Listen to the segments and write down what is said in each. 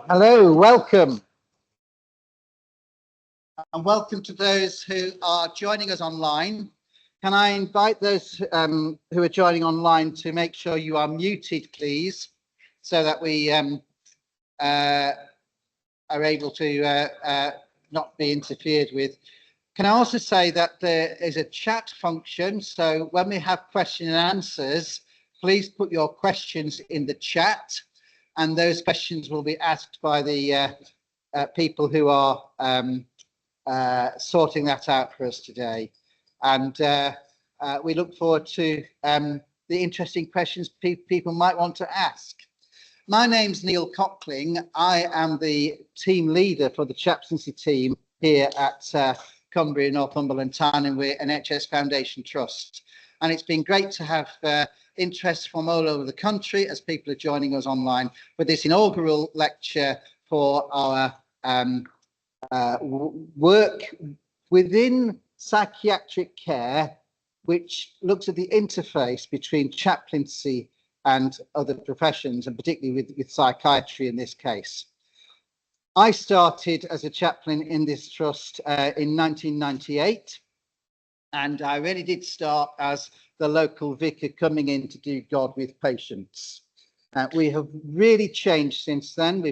Hello, welcome. And welcome to those who are joining us online. Can I invite those who are joining online to make sure you are muted, please, so that we are able to not be interfered with. Can I also say that there is a chat function, so when we have question and answers, please put your questions in the chat, and those questions will be asked by the people who are sorting that out for us today. And we look forward to the interesting questions people might want to ask. My name's Neil Cockling. I am the team leader for the Chaplaincy team here at Cumbria, Northumberland Town, and we're an NHS Foundation Trust. And it's been great to have interest from all over the country as people are joining us online for this inaugural lecture for our work within psychiatric care, which looks at the interface between chaplaincy and other professions, and particularly with psychiatry in this case. I started as a chaplain in this trust in 1998, and I really did start as the local vicar coming in to do God with patients. We have really changed since then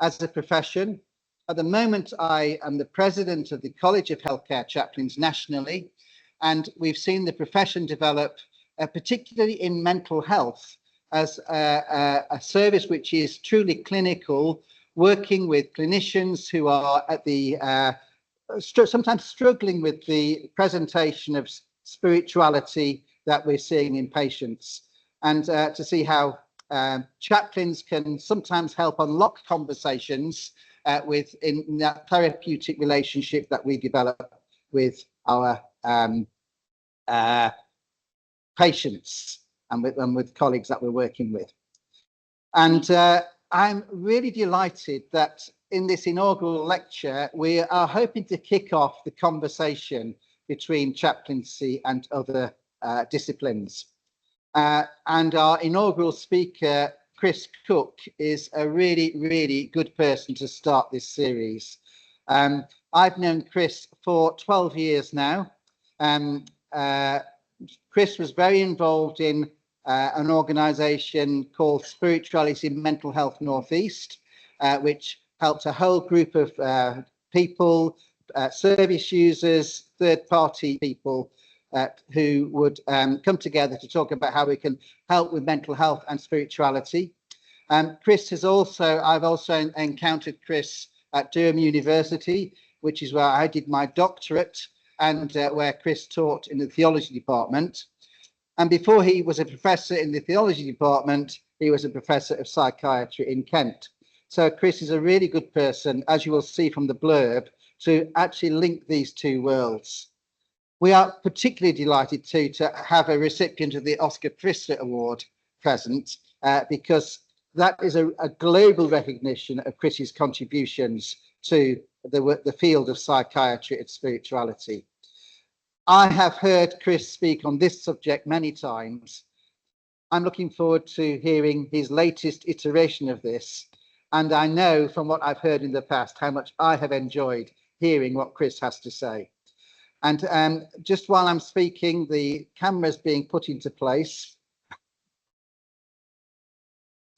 as a profession. At the moment, I am the president of the College of Healthcare Chaplains nationally, and we've seen the profession develop, particularly in mental health, as a service which is truly clinical, working with clinicians who are at the sometimes struggling with the presentation of spirituality that we're seeing in patients, and to see how chaplains can sometimes help unlock conversations in that therapeutic relationship that we develop with our patients and with colleagues that we're working with. And I'm really delighted that in this inaugural lecture, we are hoping to kick off the conversation between chaplaincy and other disciplines. And our inaugural speaker, Chris Cook, is a really, really good person to start this series. I've known Chris for 12 years now. Chris was very involved in an organisation called Spirituality Mental Health Northeast, which helped a whole group of people, service users, third-party people who would come together to talk about how we can help with mental health and spirituality. Chris has I've also encountered Chris at Durham University, which is where I did my doctorate, and where Chris taught in the theology department. And before he was a professor in the theology department, he was a professor of psychiatry in Kent. So Chris is a really good person, as you will see from the blurb, to actually link these two worlds. We are particularly delighted to have a recipient of the Oscar Pfister Award present, because that is a global recognition of Chris's contributions to the field of psychiatry and spirituality. I have heard Chris speak on this subject many times. I'm looking forward to hearing his latest iteration of this. And I know from what I've heard in the past how much I have enjoyed hearing what Chris has to say. And just while I'm speaking, the camera's being put into place.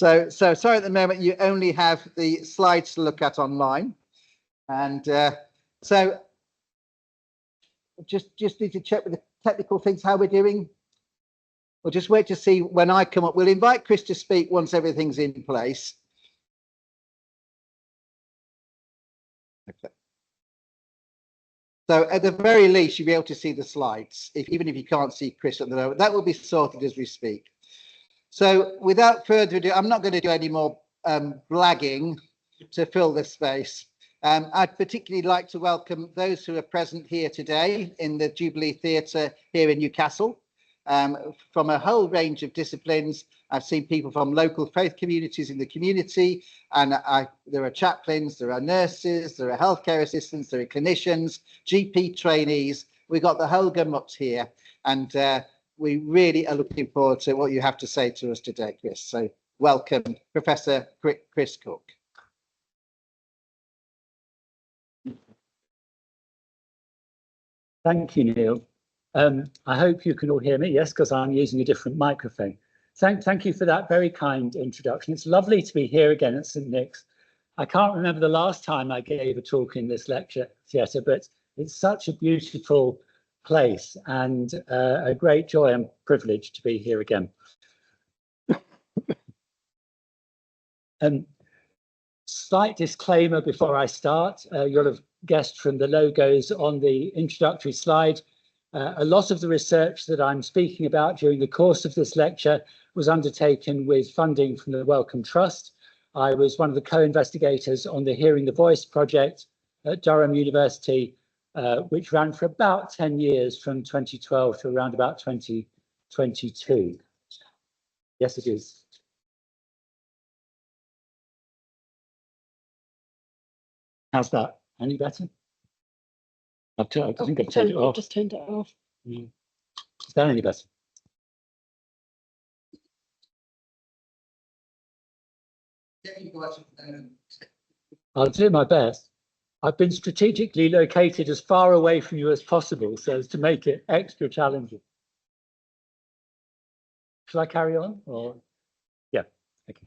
So sorry, at the moment you only have the slides to look at online. And so just need to check with the technical things how we're doing. We'll just wait to see when I come up. We'll invite Chris to speak once everything's in place. Okay. So at the very least, you'll be able to see the slides, even if you can't see Chris at the moment. That will be sorted as we speak. So without further ado, I'm not going to do any more blagging to fill this space. I'd particularly like to welcome those who are present here today in the Jubilee Theatre here in Newcastle, from a whole range of disciplines. I've seen people from local faith communities in the community, and there are chaplains, there are nurses, there are healthcare assistants, there are clinicians, GP trainees. We've got the whole gamut here, and we really are looking forward to what you have to say to us today, Chris. So welcome, Professor Chris Cook. Thank you, Neil. I hope you can all hear me. Yes, because I'm using a different microphone. Thank you for that very kind introduction. It's lovely to be here again at St Nick's. I can't remember the last time I gave a talk in this lecture theatre, but it's such a beautiful place and a great joy and privilege to be here again. Slight disclaimer before I start. You'll have guessed from the logos on the introductory slide, a lot of the research that I'm speaking about during the course of this lecture was undertaken with funding from the Wellcome Trust. I was one of the co-investigators on the Hearing the Voice project at Durham University, which ran for about 10 years from 2012 to around about 2022. Yes, it is. How's that? Any better? I think I've turned it off. Just turned it off. Is that any better? I'll do my best. I've been strategically located as far away from you as possible so as to make it extra challenging. Shall I carry on? Or yeah, okay.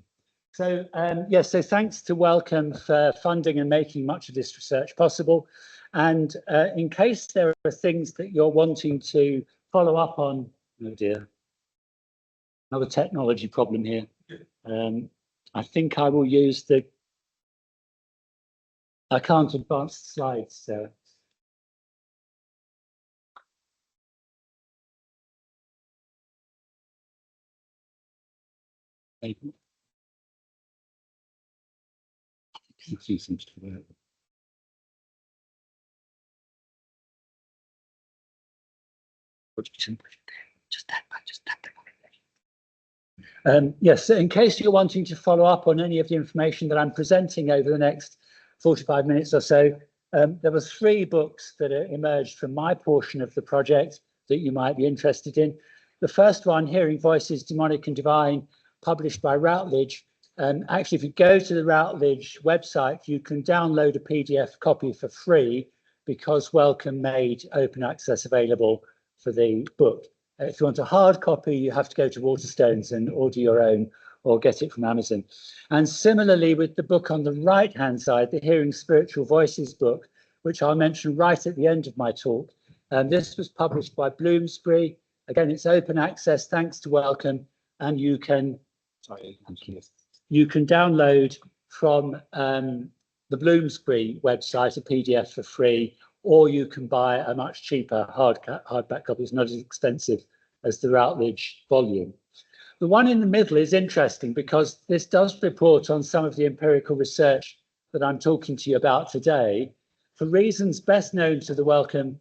So yes, so thanks to Wellcome for funding and making much of this research possible. And in case there are things that you're wanting to follow up on, oh dear, another technology problem here. I think I will use the, I can't advance the slides, so. Maybe. Seems to work. Yes, so in case you're wanting to follow up on any of the information that I'm presenting over the next 45 minutes or so, there were 3 books that emerged from my portion of the project that you might be interested in. The first one, Hearing Voices, Demonic and Divine, published by Routledge. Actually, if you go to the Routledge website, you can download a PDF copy for free because Wellcome made open access available for the book. If you want a hard copy, you have to go to Waterstones and order your own or get it from Amazon. And similarly with the book on the right-hand side, the Hearing Spiritual Voices book, which I'll mention right at the end of my talk. This was published by Bloomsbury. Again, it's open access thanks to Wellcome, and you can, you can download from the Bloomsbury website a PDF for free, or you can buy a much cheaper hardback copy. It's not as expensive as the Routledge volume. The one in the middle is interesting because this does report on some of the empirical research that I'm talking to you about today. For reasons best known to the Wellcome,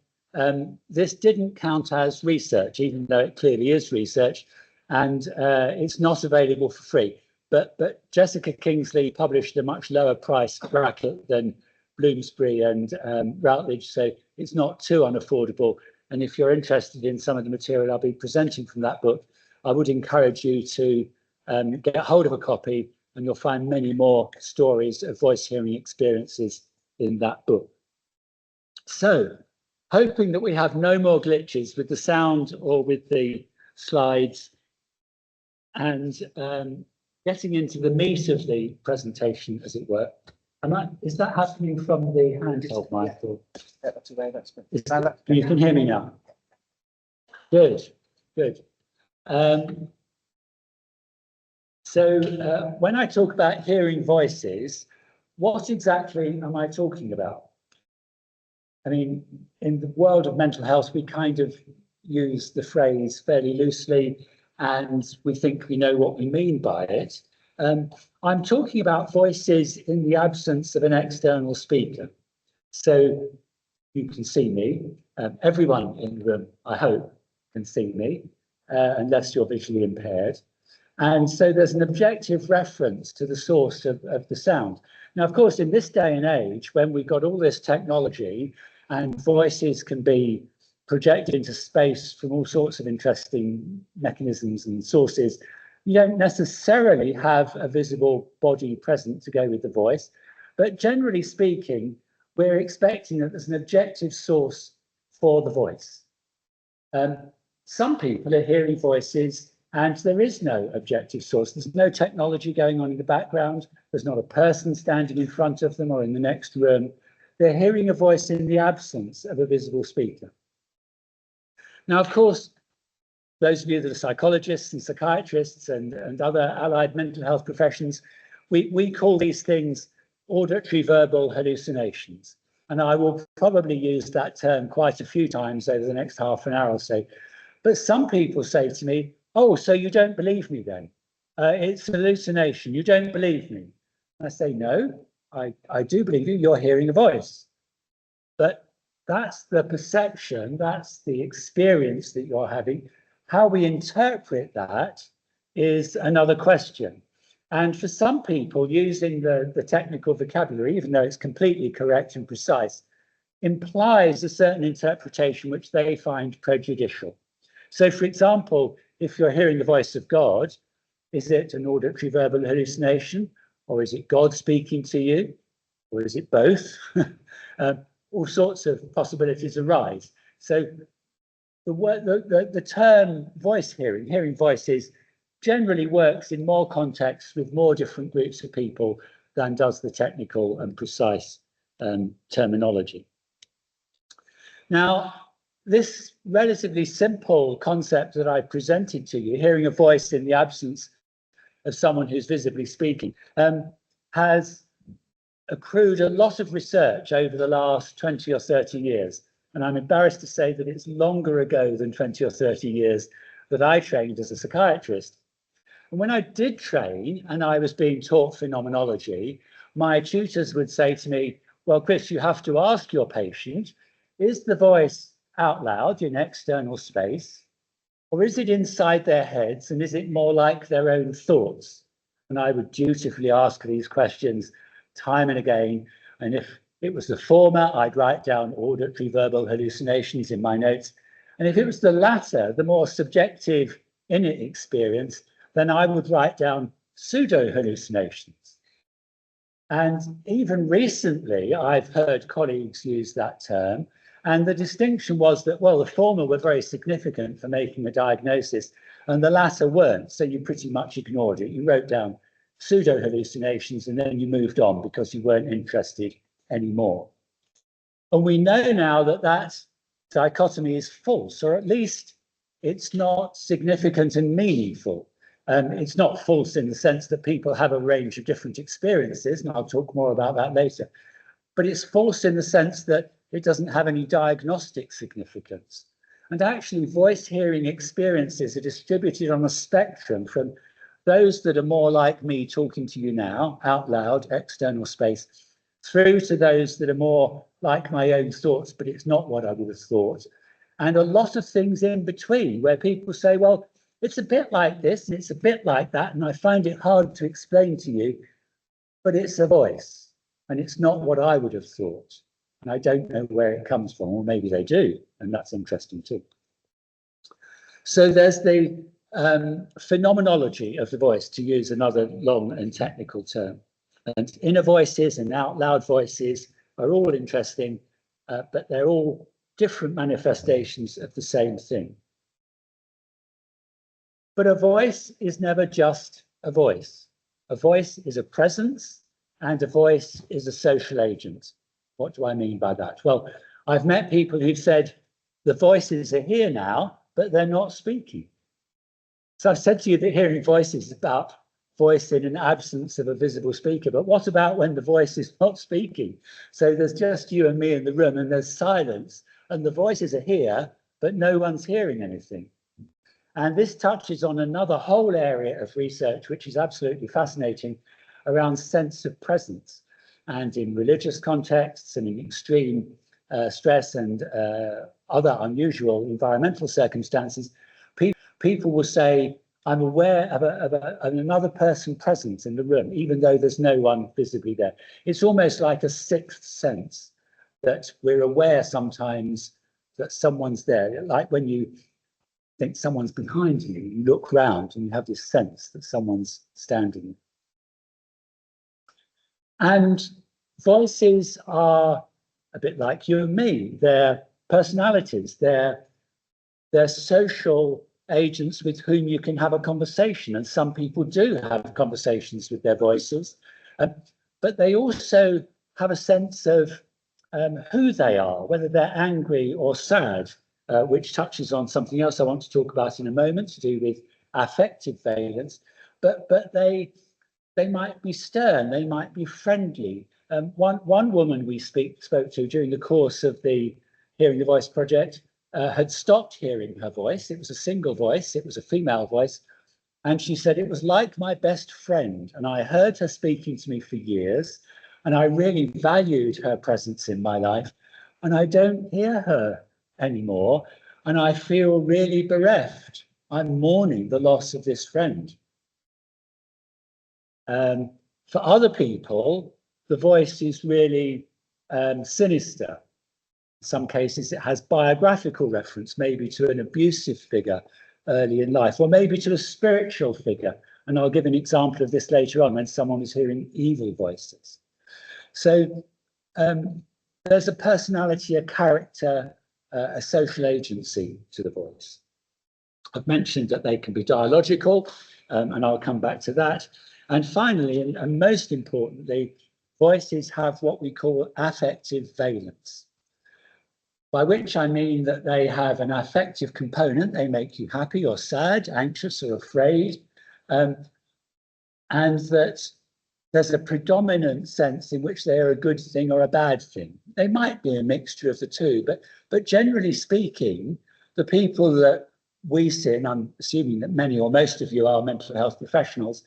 this didn't count as research, even though it clearly is research, and it's not available for free. But Jessica Kingsley published a much lower price bracket than Bloomsbury and Routledge, so it's not too unaffordable. And if you're interested in some of the material I'll be presenting from that book, I would encourage you to get hold of a copy, and you'll find many more stories of voice hearing experiences in that book. So, hoping that we have no more glitches with the sound or with the slides, and getting into the meat of the presentation, as it were. Is that happening from the handheld mic? You can hear me now. Good, good. So when I talk about hearing voices, what exactly am I talking about? I mean, in the world of mental health, we kind of use the phrase fairly loosely, and we think we know what we mean by it. I'm talking about voices in the absence of an external speaker. So you can see me. Everyone in the room, I hope, can see me, unless you're visually impaired. And so there's an objective reference to the source of the sound. Now, of course, in this day and age, when we've got all this technology and voices can be projected into space from all sorts of interesting mechanisms and sources, you don't necessarily have a visible body present to go with the voice. But generally speaking, we're expecting that there's an objective source for the voice. Some people are hearing voices and there is no objective source. There's no technology going on in the background. There's not a person standing in front of them or in the next room. They're hearing a voice in the absence of a visible speaker. Now, of course, those of you that are psychologists and psychiatrists and other allied mental health professions, we call these things auditory verbal hallucinations. And I will probably use that term quite a few times over the next half an hour or so. But some people say to me, oh, so you don't believe me then? It's an hallucination, you don't believe me. I say, no, I do believe you, you're hearing a voice. But that's the perception, that's the experience that you're having. How we interpret that is another question. And for some people, using the technical vocabulary, even though it's completely correct and precise, implies a certain interpretation which they find prejudicial. So, for example, if you're hearing the voice of God, is it an auditory verbal hallucination? Or is it God speaking to you? Or is it both? All sorts of possibilities arise. So the term voice hearing voices, generally works in more contexts with more different groups of people than does the technical and precise terminology. Now, this relatively simple concept that I presented to you, hearing a voice in the absence of someone who's visibly speaking, has accrued a lot of research over the last 20 or 30 years. And I'm embarrassed to say that it's longer ago than 20 or 30 years that I trained as a psychiatrist. And when I did train and I was being taught phenomenology, my tutors would say to me, well, Chris, you have to ask your patient, is the voice out loud in external space, or is it inside their heads, and is it more like their own thoughts? And I would dutifully ask these questions time and again. And if it was the former, I'd write down auditory verbal hallucinations in my notes. And if it was the latter, the more subjective inner experience, then I would write down pseudo hallucinations. And even recently, I've heard colleagues use that term. And the distinction was that, well, the former were very significant for making a diagnosis and the latter weren't. So you pretty much ignored it. You wrote down pseudo hallucinations and then you moved on because you weren't interested anymore. And we know now that that dichotomy is false, or at least it's not significant and meaningful. It's not false in the sense that people have a range of different experiences, and I'll talk more about that later. But it's false in the sense that it doesn't have any diagnostic significance. And actually, voice hearing experiences are distributed on a spectrum from those that are more like me talking to you now, out loud, external space, through to those that are more like my own thoughts, but it's not what I would have thought. And a lot of things in between where people say, well, it's a bit like this and it's a bit like that, and I find it hard to explain to you, but it's a voice and it's not what I would have thought. And I don't know where it comes from, or maybe they do, and that's interesting too. So there's the phenomenology of the voice, to use another long and technical term. And inner voices and out loud voices are all interesting, but they're all different manifestations of the same thing. But a voice is never just a voice. A voice is a presence and a voice is a social agent. What do I mean by that? Well, I've met people who've said the voices are here now, but they're not speaking. So I've said to you that hearing voices is about voice in an absence of a visible speaker, but what about when the voice is not speaking? So there's just you and me in the room and there's silence and the voices are here, but no one's hearing anything. And this touches on another whole area of research, which is absolutely fascinating, around sense of presence. And in religious contexts and in extreme stress and other unusual environmental circumstances, people will say, I'm aware of another person present in the room, even though there's no one visibly there. It's almost like a sixth sense that we're aware sometimes that someone's there. Like when you think someone's behind you, you look round and you have this sense that someone's standing. And voices are a bit like you and me. They're personalities. They're social agents with whom you can have a conversation, and some people do have conversations with their voices, but they also have a sense of who they are, whether they're angry or sad, which touches on something else I want to talk about in a moment to do with affective valence. But they might be stern, they might be friendly. One woman we spoke to during the course of the Hearing the Voice project had stopped hearing her voice. It was a single voice, it was a female voice, and she said it was like my best friend, and I heard her speaking to me for years, and I really valued her presence in my life, and I don't hear her anymore, and I feel really bereft. I'm mourning the loss of this friend. For other people, the voice is really sinister. In some cases, it has biographical reference, maybe to an abusive figure early in life, or maybe to a spiritual figure. And I'll give an example of this later on when someone is hearing evil voices. So there's a personality, a character, a social agency to the voice. I've mentioned that they can be dialogical, and I'll come back to that. And finally, and most importantly, voices have what we call affective valence, by which I mean that they have an affective component. They make you happy or sad, anxious or afraid, and that there's a predominant sense in which they are a good thing or a bad thing. They might be a mixture of the two, but generally speaking, the people that we see, and I'm assuming that many or most of you are mental health professionals,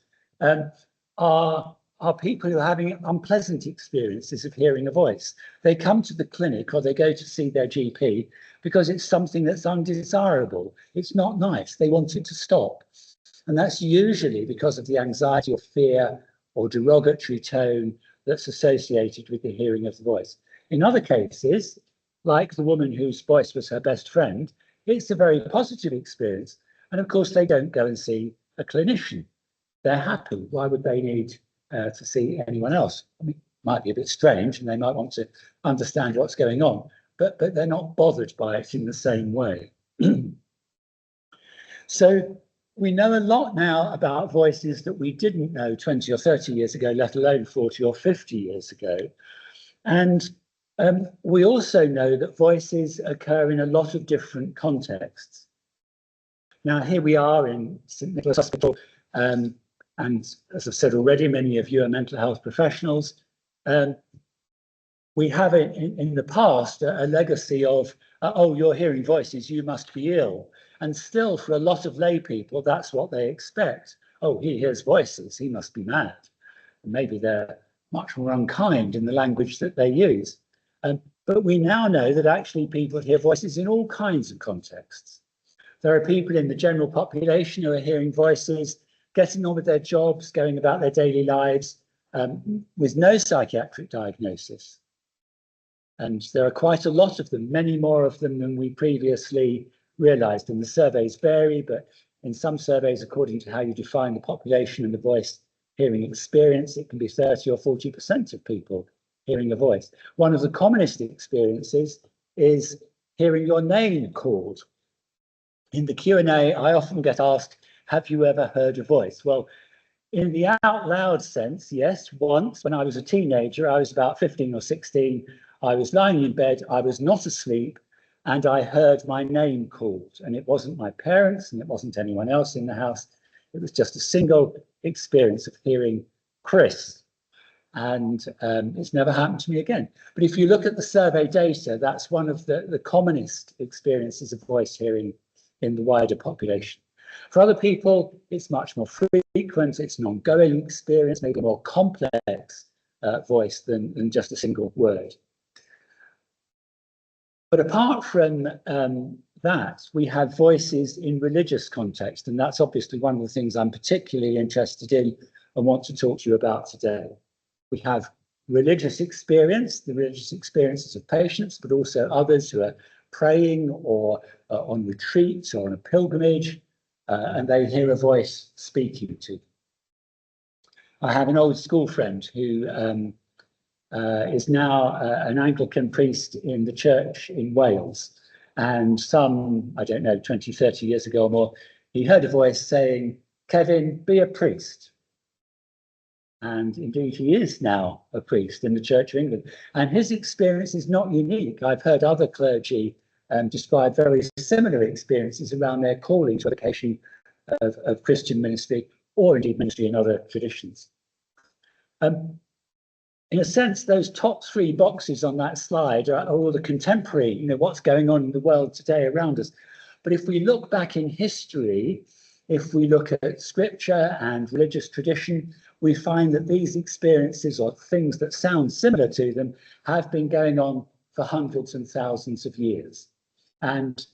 are people who are having unpleasant experiences of hearing a voice. They come to the clinic or they go to see their GP because it's something that's undesirable. It's not nice. They want it to stop. And that's usually because of the anxiety or fear or derogatory tone that's associated with the hearing of the voice. In other cases, like the woman whose voice was her best friend, it's a very positive experience. And of course, they don't go and see a clinician. They're happy. Why would they need to see anyone else? I mean, it might be a bit strange and they might want to understand what's going on, but they're not bothered by it in the same way. So we know a lot now about voices that we didn't know 20 or 30 years ago, let alone 40 or 50 years ago. And we also know that voices occur in a lot of different contexts. Now, here we are in St. Nicholas Hospital, and as I've said already, many of you are mental health professionals. We have in the past a legacy of, oh, you're hearing voices, you must be ill. And still, for a lot of lay people, that's what they expect. Oh, he hears voices, he must be mad. And maybe they're much more unkind in the language that they use. But we now know that actually people hear voices in all kinds of contexts. There are people in the general population who are hearing voices, getting on with their jobs, going about their daily lives with no psychiatric diagnosis. And there are quite a lot of them, many more of them than we previously realized. And the surveys vary, but in some surveys, according to how you define the population and the voice hearing experience, it can be 30 or 40% of people hearing a voice. One of the commonest experiences is hearing your name called. In the Q&A, I often get asked, have you ever heard a voice? Well, in the out loud sense, yes, once when I was a teenager, I was about 15 or 16, I was lying in bed, I was not asleep, and I heard my name called. And it wasn't my parents and it wasn't anyone else in the house. It was just a single experience of hearing Chris. And it's never happened to me again. But if you look at the survey data, that's one of the commonest experiences of voice hearing in the wider population. For other people, it's much more frequent, it's an ongoing experience, maybe a more complex voice than just a single word. But apart from that, we have voices in religious context, and that's obviously one of the things I'm particularly interested in and want to talk to you about today. We have religious experience, the religious experiences of patients, but also others who are praying or on retreat or on a pilgrimage, and they hear a voice speaking to them. I have an old school friend who is now an Anglican priest in the church in Wales. And some, I don't know, 20, 30 years ago or more, he heard a voice saying, "Kevin, be a priest." And indeed, he is now a priest in the Church of England. And his experience is not unique. I've heard other clergy describe very similar experiences around their calling to vocation of Christian ministry, or indeed ministry in other traditions. In a sense, those top three boxes on that slide are all the contemporary, what's going on in the world today around us. But if we look back in history, if we look at scripture and religious tradition, we find that these experiences, or things that sound similar to them, have been going on for hundreds and thousands of years. And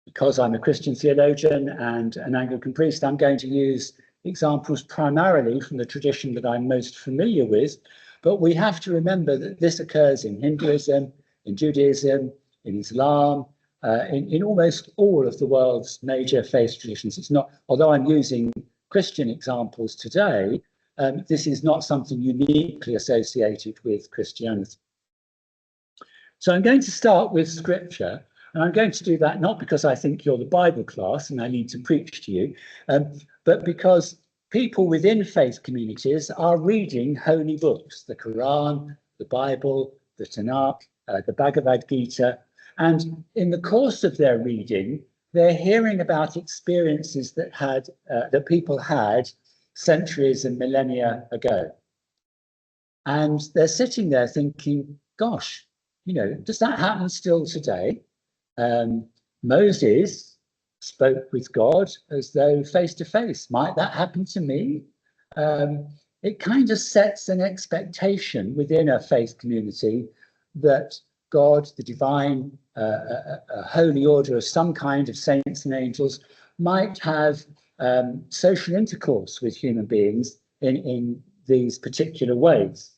because I'm a Christian theologian and an Anglican priest, I'm going to use examples primarily from the tradition that I'm most familiar with. But we have to remember that this occurs in Hinduism, in Judaism, in Islam, in almost all of the world's major faith traditions. It's not, although I'm using Christian examples today, this is not something uniquely associated with Christianity. So I'm going to start with scripture, and I'm going to do that not because I think you're the Bible class and I need to preach to you, but because people within faith communities are reading holy books, the Quran, the Bible, the Tanakh, the Bhagavad Gita, and in the course of their reading, they're hearing about experiences that people had centuries and millennia ago. And they're sitting there thinking, gosh, does that happen still today? Moses spoke with God as though face to face. Might that happen to me? It kind of sets an expectation within a faith community that God, the divine, a holy order of some kind of saints and angels, might have social intercourse with human beings in these particular ways.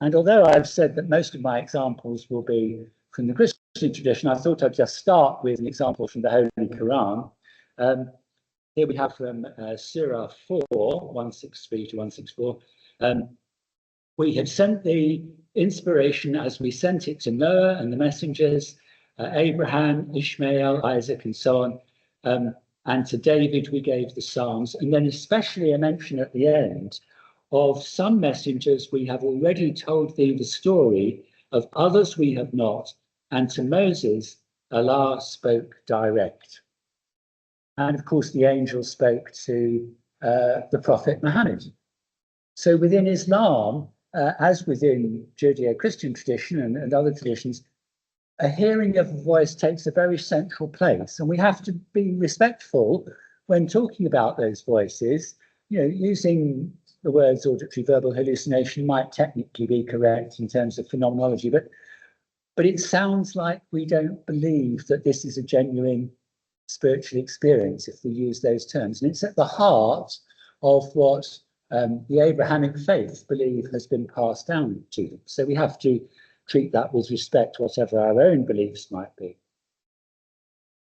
And although I've said that most of my examples will be from the Christian tradition, I thought I'd just start with an example from the Holy Quran. Here we have from Surah 4, 163 to 164. We have sent the inspiration as we sent it to Noah and the messengers, Abraham, Ishmael, Isaac, and so on. And to David we gave the Psalms, and then especially a mention at the end of some messengers we have already told thee the story, of others we have not, and to Moses Allah spoke direct. And of course the angel spoke to the Prophet Muhammad. So within Islam, as within Judeo-Christian tradition and other traditions, a hearing of a voice takes a very central place, and we have to be respectful when talking about those voices. Using the words auditory verbal hallucination might technically be correct in terms of phenomenology, but it sounds like we don't believe that this is a genuine spiritual experience if we use those terms. And it's at the heart of what the Abrahamic faith believe has been passed down to them. So we have to treat that with respect, whatever our own beliefs might be.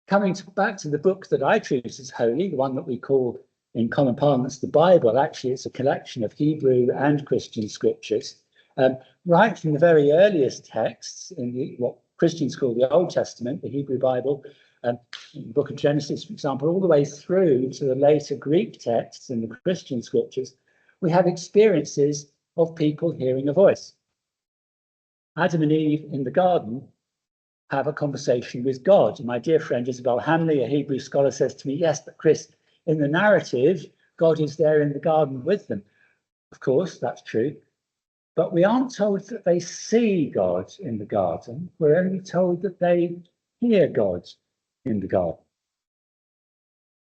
Coming back to the book that I treat as holy, the one that we call in common parlance the Bible, actually it's a collection of Hebrew and Christian scriptures, right from the very earliest texts in what Christians call the Old Testament, the Hebrew Bible, the book of Genesis, for example, all the way through to the later Greek texts in the Christian scriptures, we have experiences of people hearing a voice. Adam and Eve in the garden have a conversation with God. My dear friend Isabel Hamley, a Hebrew scholar, says to me, yes, but Chris, in the narrative, God is there in the garden with them. Of course, that's true. But we aren't told that they see God in the garden. We're only told that they hear God in the garden.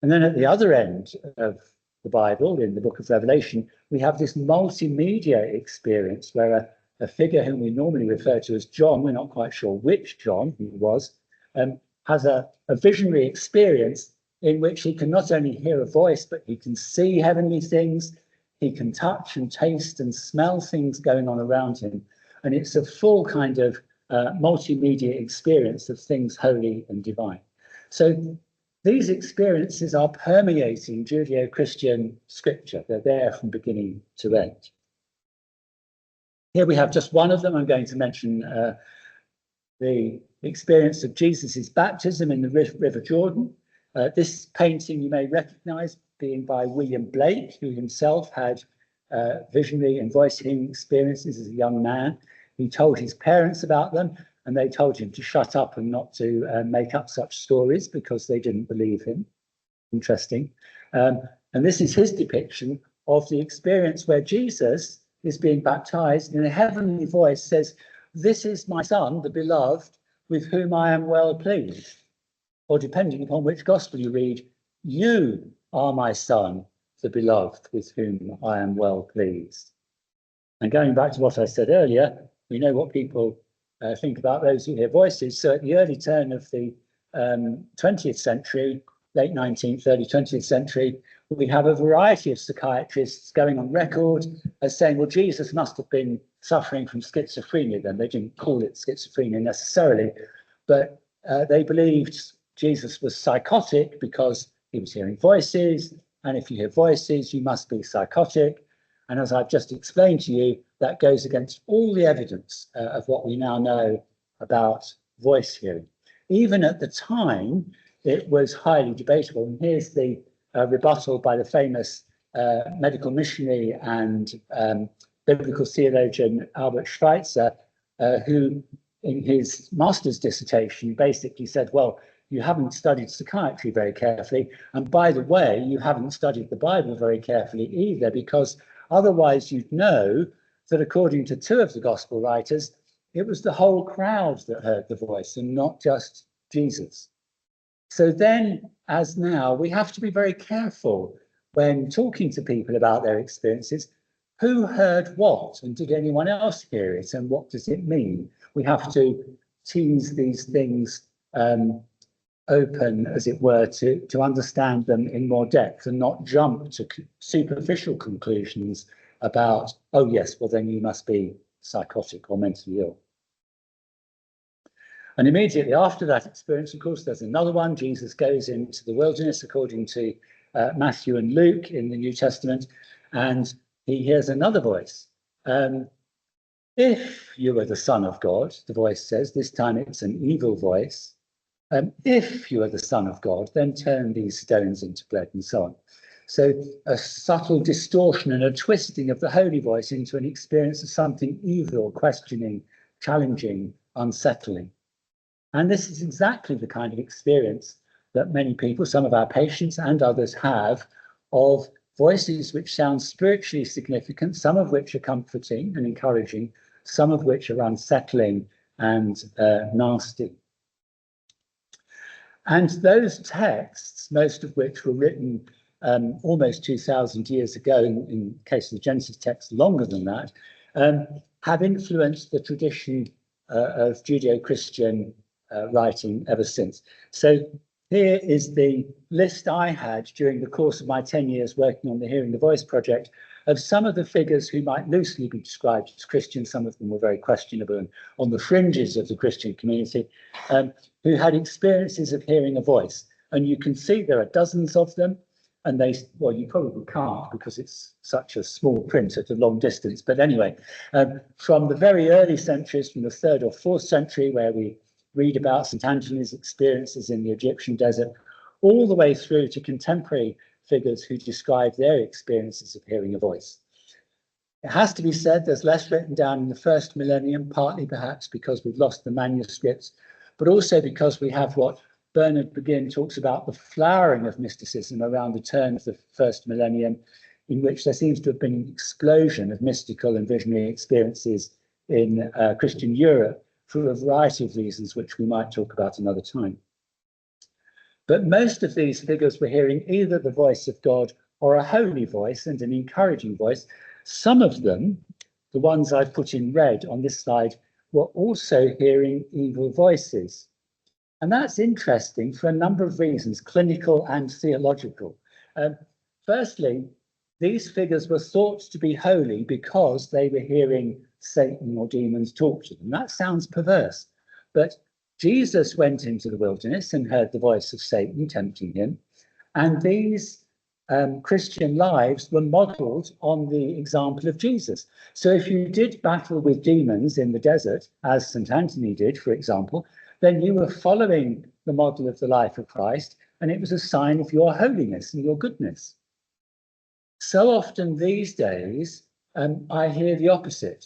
And then at the other end of the Bible, in the book of Revelation, we have this multimedia experience where a figure whom we normally refer to as John, we're not quite sure which John he was, has a visionary experience in which he can not only hear a voice, but he can see heavenly things, he can touch and taste and smell things going on around him. And it's a full kind of multimedia experience of things holy and divine. So these experiences are permeating Judeo-Christian scripture. They're there from beginning to end. Here we have just one of them. I'm going to mention the experience of Jesus's baptism in the River Jordan. This painting you may recognize being by William Blake, who himself had visionary and voice hearing experiences as a young man. He told his parents about them, and they told him to shut up and not to make up such stories because they didn't believe him. Interesting. And this is his depiction of the experience where Jesus is being baptized in a heavenly voice says, "This is my son, the beloved, with whom I am well pleased." Or depending upon which gospel you read, "You are my son, the beloved, with whom I am well pleased." And going back to what I said earlier, we know what people think about those who hear voices. So at the early turn of the 20th century, late 19th, early 20th century, we have a variety of psychiatrists going on record as saying, well, Jesus must have been suffering from schizophrenia then. They didn't call it schizophrenia necessarily, but they believed Jesus was psychotic because he was hearing voices. And if you hear voices, you must be psychotic. And as I've just explained to you, that goes against all the evidence of what we now know about voice hearing. Even at the time, it was highly debatable. And here's the rebuttal by the famous medical missionary and biblical theologian Albert Schweitzer, who in his master's dissertation basically said, well, you haven't studied psychiatry very carefully. And by the way, you haven't studied the Bible very carefully either, because otherwise you'd know that according to two of the gospel writers, it was the whole crowd that heard the voice and not just Jesus. So then, as now, we have to be very careful when talking to people about their experiences. Who heard what, and did anyone else hear it, and what does it mean? We have to tease these things open, as it were, to understand them in more depth and not jump to superficial conclusions about, oh yes, well then you must be psychotic or mentally ill. And immediately after that experience, of course, there's another one. Jesus goes into the wilderness, according to Matthew and Luke in the New Testament, and he hears another voice. If you are the Son of God, the voice says, this time it's an evil voice. If you are the Son of God, then turn these stones into bread, and so on. So a subtle distortion and a twisting of the holy voice into an experience of something evil, questioning, challenging, unsettling. And this is exactly the kind of experience that many people, some of our patients and others, have of voices which sound spiritually significant, some of which are comforting and encouraging, some of which are unsettling and nasty. And those texts, most of which were written almost 2,000 years ago, in case of the Genesis text, longer than that, have influenced the tradition of Judeo-Christian writing ever since. So here is the list I had during the course of my 10 years working on the Hearing the Voice project of some of the figures who might loosely be described as Christian. Some of them were very questionable and on the fringes of the Christian community, who had experiences of hearing a voice. And you can see there are dozens of them. And they, well, you probably can't because it's such a small print at a long distance. But anyway, from the very early centuries, from the 3rd or 4th century, where we read about St. Anthony's experiences in the Egyptian desert, all the way through to contemporary figures who describe their experiences of hearing a voice. It has to be said there's less written down in the first millennium, partly perhaps because we've lost the manuscripts, but also because we have what Bernard Begin talks about, the flowering of mysticism around the turn of the first millennium, in which there seems to have been an explosion of mystical and visionary experiences in Christian Europe for a variety of reasons, which we might talk about another time. But most of these figures were hearing either the voice of God or a holy voice and an encouraging voice. Some of them, the ones I've put in red on this slide, were also hearing evil voices. And that's interesting for a number of reasons, clinical and theological. Firstly, these figures were thought to be holy because they were hearing Satan or demons talk to them. That sounds perverse, but Jesus went into the wilderness and heard the voice of Satan tempting him. And these Christian lives were modelled on the example of Jesus. So if you did battle with demons in the desert, as St. Anthony did, for example, then you were following the model of the life of Christ, and it was a sign of your holiness and your goodness. So often these days, I hear the opposite.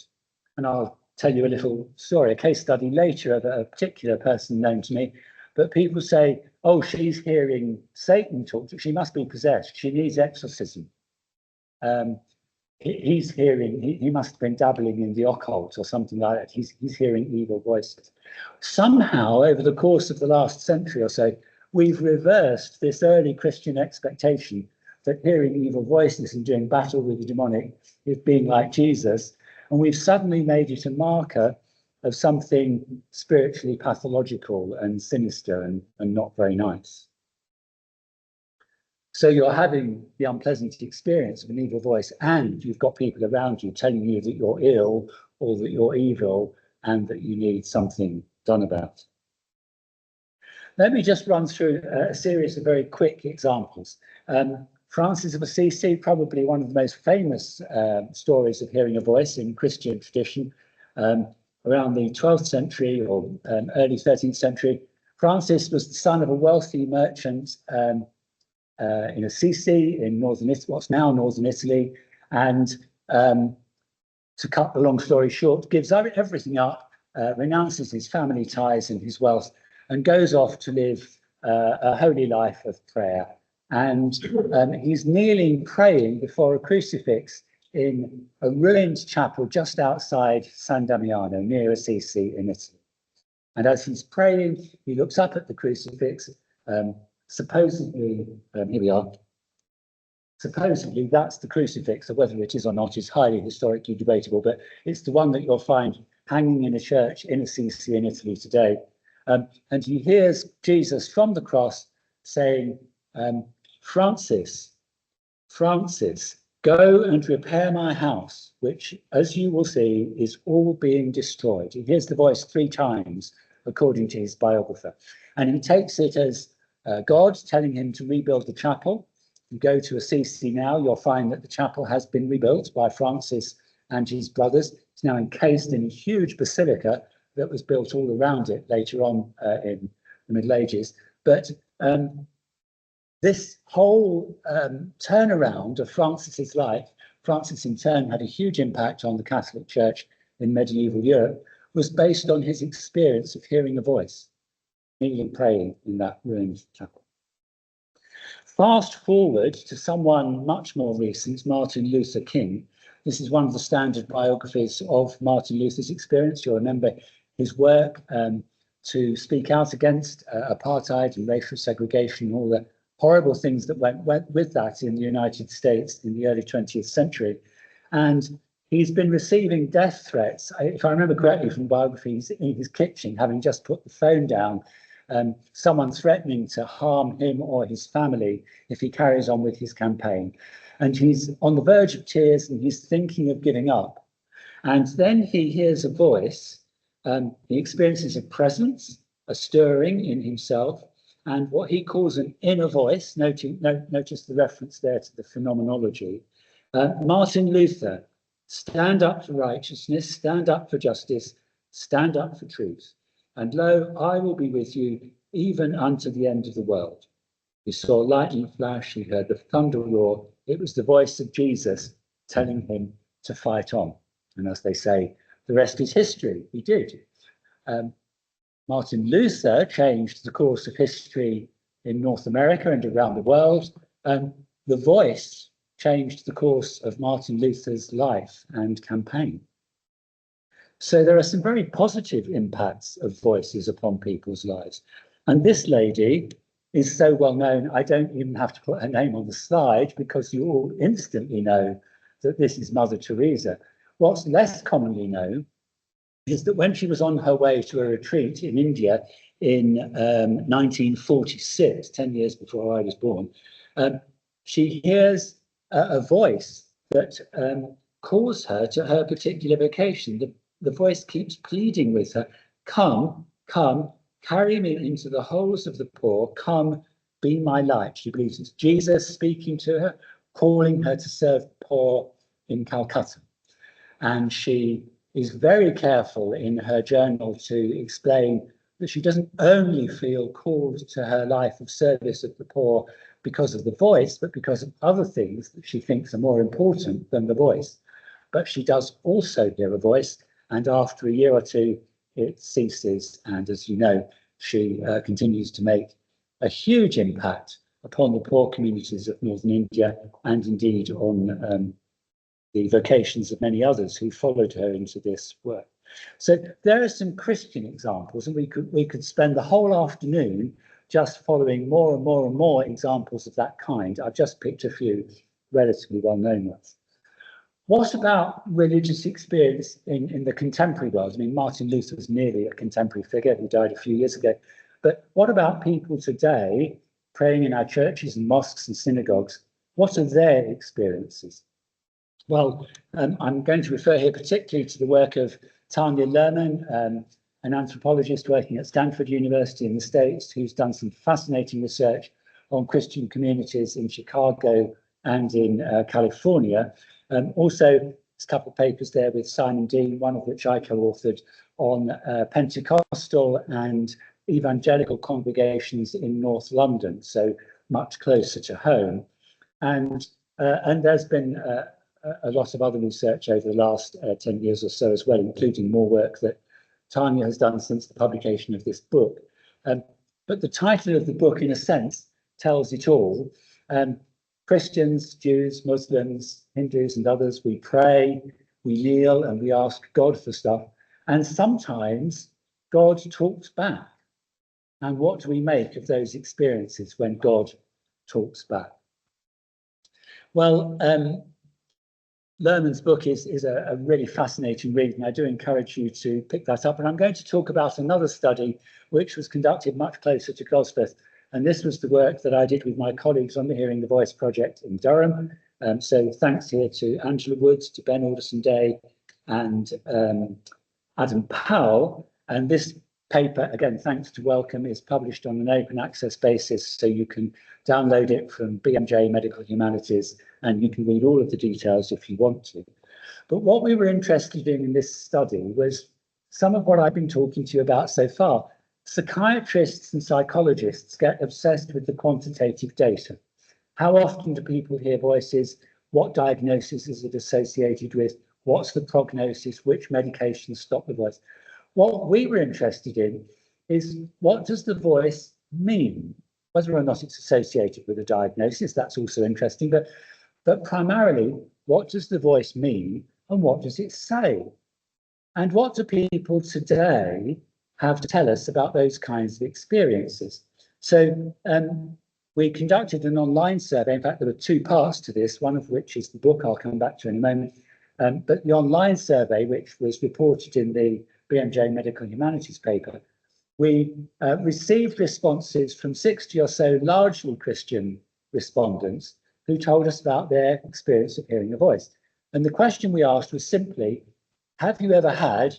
And I'll tell you a little story, a case study later of a particular person known to me. But people say, oh, she's hearing Satan talk. She must be possessed. She needs exorcism. He's hearing, he must have been dabbling in the occult or something like that. He's hearing evil voices. Somehow, over the course of the last century or so, we've reversed this early Christian expectation that hearing evil voices and doing battle with the demonic is being like Jesus. And we've suddenly made it a marker of something spiritually pathological and sinister and not very nice. So you're having the unpleasant experience of an evil voice, and you've got people around you telling you that you're ill or that you're evil and that you need something done about. Let me just run through a series of very quick examples. Francis of Assisi, probably one of the most famous stories of hearing a voice in Christian tradition, around the 12th century or early 13th century. Francis was the son of a wealthy merchant in Assisi, in northern Italy, what's now northern Italy, and to cut the long story short, gives everything up, renounces his family ties and his wealth, and goes off to live a holy life of prayer. And he's kneeling, praying before a crucifix in a ruined chapel just outside San Damiano, near Assisi in Italy. And as he's praying, he looks up at the crucifix. Supposedly, here we are. Supposedly, that's the crucifix, or whether it is or not is highly historically debatable, but it's the one that you'll find hanging in a church in Assisi in Italy today. And he hears Jesus from the cross saying, Francis, go and repair my house, which, as you will see, is all being destroyed. He hears the voice 3 times, according to his biographer. And he takes it as God telling him to rebuild the chapel. If you go to Assisi now, you'll find that the chapel has been rebuilt by Francis and his brothers. It's now encased in a huge basilica that was built all around it later on in the Middle Ages. But this whole turnaround of Francis's life, Francis in turn had a huge impact on the Catholic Church in medieval Europe, was based on his experience of hearing a voice, kneeling praying in that ruined chapel. Fast forward to someone much more recent, Martin Luther King. This is one of the standard biographies of Martin Luther's experience. You'll remember his work to speak out against apartheid and racial segregation and all the horrible things that went with that in the United States in the early 20th century. And he's been receiving death threats, if I remember correctly from biographies, in his kitchen, having just put the phone down, someone threatening to harm him or his family if he carries on with his campaign. And he's on the verge of tears and he's thinking of giving up. And then he hears a voice, he experiences a presence, a stirring in himself, and what he calls an inner voice. Notice the reference there to the phenomenology. Martin Luther, stand up for righteousness, stand up for justice, stand up for truth. And lo, I will be with you even unto the end of the world. He saw lightning flash, he heard the thunder roar. It was the voice of Jesus telling him to fight on. And as they say, the rest is history. He did. Martin Luther changed the course of history in North America and around the world. The voice changed the course of Martin Luther's life and campaign. So there are some very positive impacts of voices upon people's lives. And this lady is so well known, I don't even have to put her name on the slide because you all instantly know that this is Mother Teresa. What's less commonly known is that when she was on her way to a retreat in India in 1946, 10 years before I was born, she hears a voice that calls her to her particular vocation. The voice keeps pleading with her, come, carry me into the holes of the poor, come, be my light. She believes it's Jesus speaking to her, calling her to serve the poor in Calcutta. And she is very careful in her journal to explain that she doesn't only feel called to her life of service of the poor because of the voice, but because of other things that she thinks are more important than the voice. But she does also hear a voice, and after a year or two, it ceases. And as you know, she continues to make a huge impact upon the poor communities of northern India, and indeed on the vocations of many others who followed her into this work. So there are some Christian examples, and we could spend the whole afternoon just following more and more and more examples of that kind. I've just picked a few relatively well-known ones. What about religious experience in the contemporary world? I mean, Martin Luther was nearly a contemporary figure who died a few years ago. But what about people today praying in our churches and mosques and synagogues? What are their experiences? Well, I'm going to refer here particularly to the work of Tanya Lerman, an anthropologist working at Stanford University in the States, who's done some fascinating research on Christian communities in Chicago and in California. Also, there's a couple of papers there with Simon Dean, one of which I co-authored on Pentecostal and evangelical congregations in North London, so much closer to home. And there's been a lot of other research over the last 10 years or so as well, including more work that Tanya has done since the publication of this book. But the title of the book, in a sense, tells it all. Christians, Jews, Muslims, Hindus and others, we pray, we kneel and we ask God for stuff. And sometimes God talks back. And what do we make of those experiences when God talks back? Well, Lerman's book is a really fascinating read, and I do encourage you to pick that up. And I'm going to talk about another study which was conducted much closer to Gosforth. And this was the work that I did with my colleagues on the Hearing the Voice project in Durham. So thanks here to Angela Woods, to Ben Alderson-Day and Adam Powell. And this paper, again, thanks to Wellcome, is published on an open access basis, so you can download it from BMJ Medical Humanities, and you can read all of the details if you want to. But what we were interested in this study was some of what I've been talking to you about so far. Psychiatrists and psychologists get obsessed with the quantitative data. How often do people hear voices? What diagnosis is it associated with? What's the prognosis? Which medications stop the voice? What we were interested in is, what does the voice mean? Whether or not it's associated with a diagnosis, that's also interesting, but primarily, what does the voice mean and what does it say? And what do people today have to tell us about those kinds of experiences? So we conducted an online survey. In fact, there were two parts to this, one of which is the book I'll come back to in a moment. But the online survey, which was reported in the BMJ Medical Humanities paper, we received responses from 60 or so largely Christian respondents who told us about their experience of hearing a voice. And the question we asked was simply, have you ever had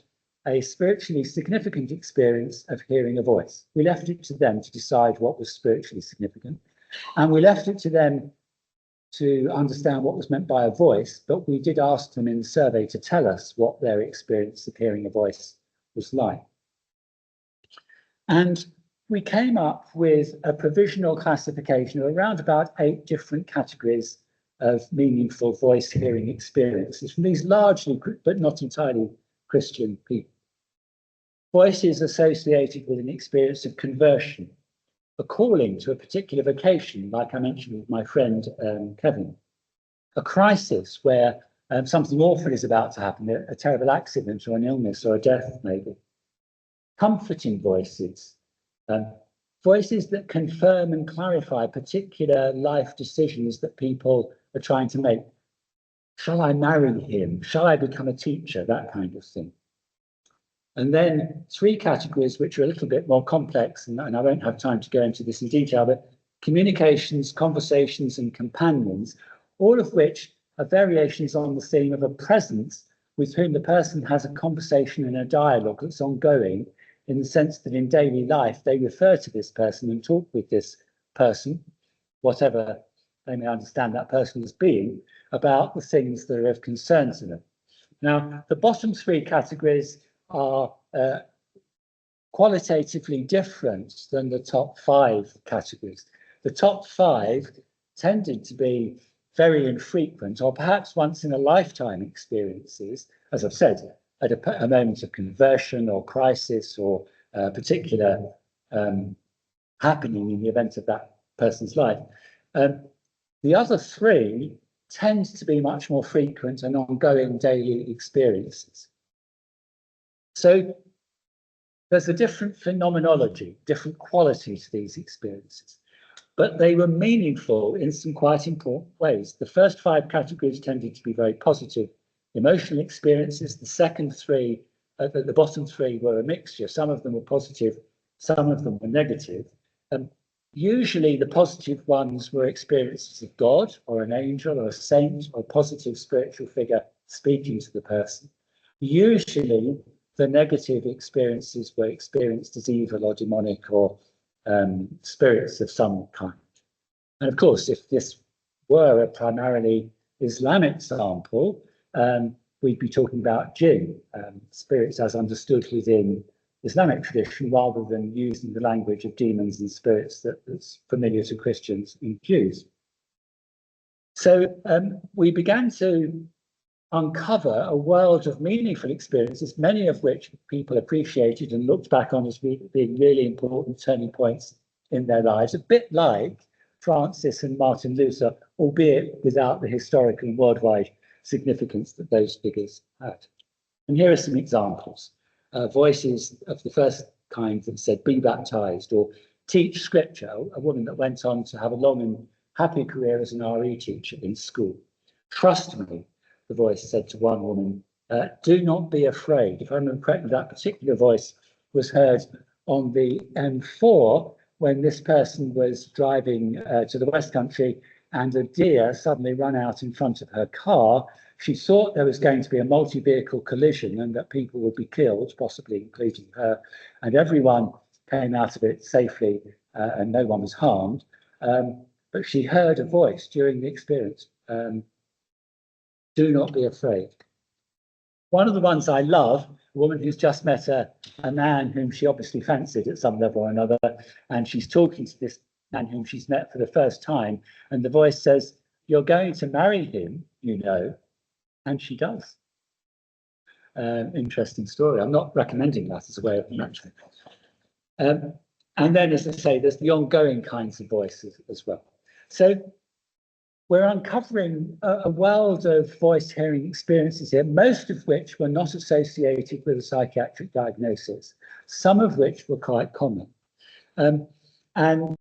a spiritually significant experience of hearing a voice? We left it to them to decide what was spiritually significant. And we left it to them to understand what was meant by a voice, but we did ask them in the survey to tell us what their experience of hearing a voice was like. And we came up with a provisional classification of around about 8 different categories of meaningful voice hearing experiences from these largely, but not entirely, Christian people. Voices associated with an experience of conversion, a calling to a particular vocation, like I mentioned with my friend Kevin, a crisis where something awful is about to happen, a terrible accident or an illness or a death maybe. Comforting voices, voices that confirm and clarify particular life decisions that people are trying to make. Shall I marry him? Shall I become a teacher? That kind of thing. And then 3 categories which are a little bit more complex, and I won't have time to go into this in detail, but communications, conversations, and companions, all of which are variations on the theme of a presence with whom the person has a conversation and a dialogue that's ongoing, in the sense that in daily life they refer to this person and talk with this person, whatever they may understand that person as being, about the things that are of concern to them. Now, the bottom three categories are qualitatively different than the top five categories. The top five tended to be very infrequent or perhaps once in a lifetime experiences, as I've said, at a moment of conversion or crisis or a particular happening in the event of that person's life. The other three tend to be much more frequent and ongoing daily experiences. So there's a different phenomenology, different quality to these experiences, but they were meaningful in some quite important ways. The first five categories tended to be very positive emotional experiences. The second three, the bottom three, were a mixture. Some of them were positive, some of them were negative. Usually the positive ones were experiences of God or an angel or a saint or a positive spiritual figure speaking to the person. Usually the negative experiences were experienced as evil or demonic or spirits of some kind. And of course, if this were a primarily Islamic sample, we'd be talking about jinn, spirits as understood within Islamic tradition, rather than using the language of demons and spirits that's familiar to Christians and Jews. So we began to uncover a world of meaningful experiences, many of which people appreciated and looked back on as being really important turning points in their lives, a bit like Francis and Martin Luther, albeit without the historical and worldwide significance that those figures had. And here are some examples. Voices of the first kind that said, be baptized, or teach scripture, a woman that went on to have a long and happy career as an RE teacher in school. Trust me, the voice said to one woman, do not be afraid. If I remember correctly, that particular voice was heard on the M4 when this person was driving to the West Country and a deer suddenly ran out in front of her car. She thought there was going to be a multi-vehicle collision and that people would be killed, possibly including her, and everyone came out of it safely and no one was harmed. But she heard a voice during the experience, do not be afraid. One of the ones I love, a woman who's just met a man whom she obviously fancied at some level or another, and she's talking to this man whom she's met for the first time, and the voice says, you're going to marry him, you know. And she does. Interesting story. I'm not recommending that as a way of matching. And then, as I say, there's the ongoing kinds of voices as well. So we're uncovering a world of voice hearing experiences here, most of which were not associated with a psychiatric diagnosis, some of which were quite common. And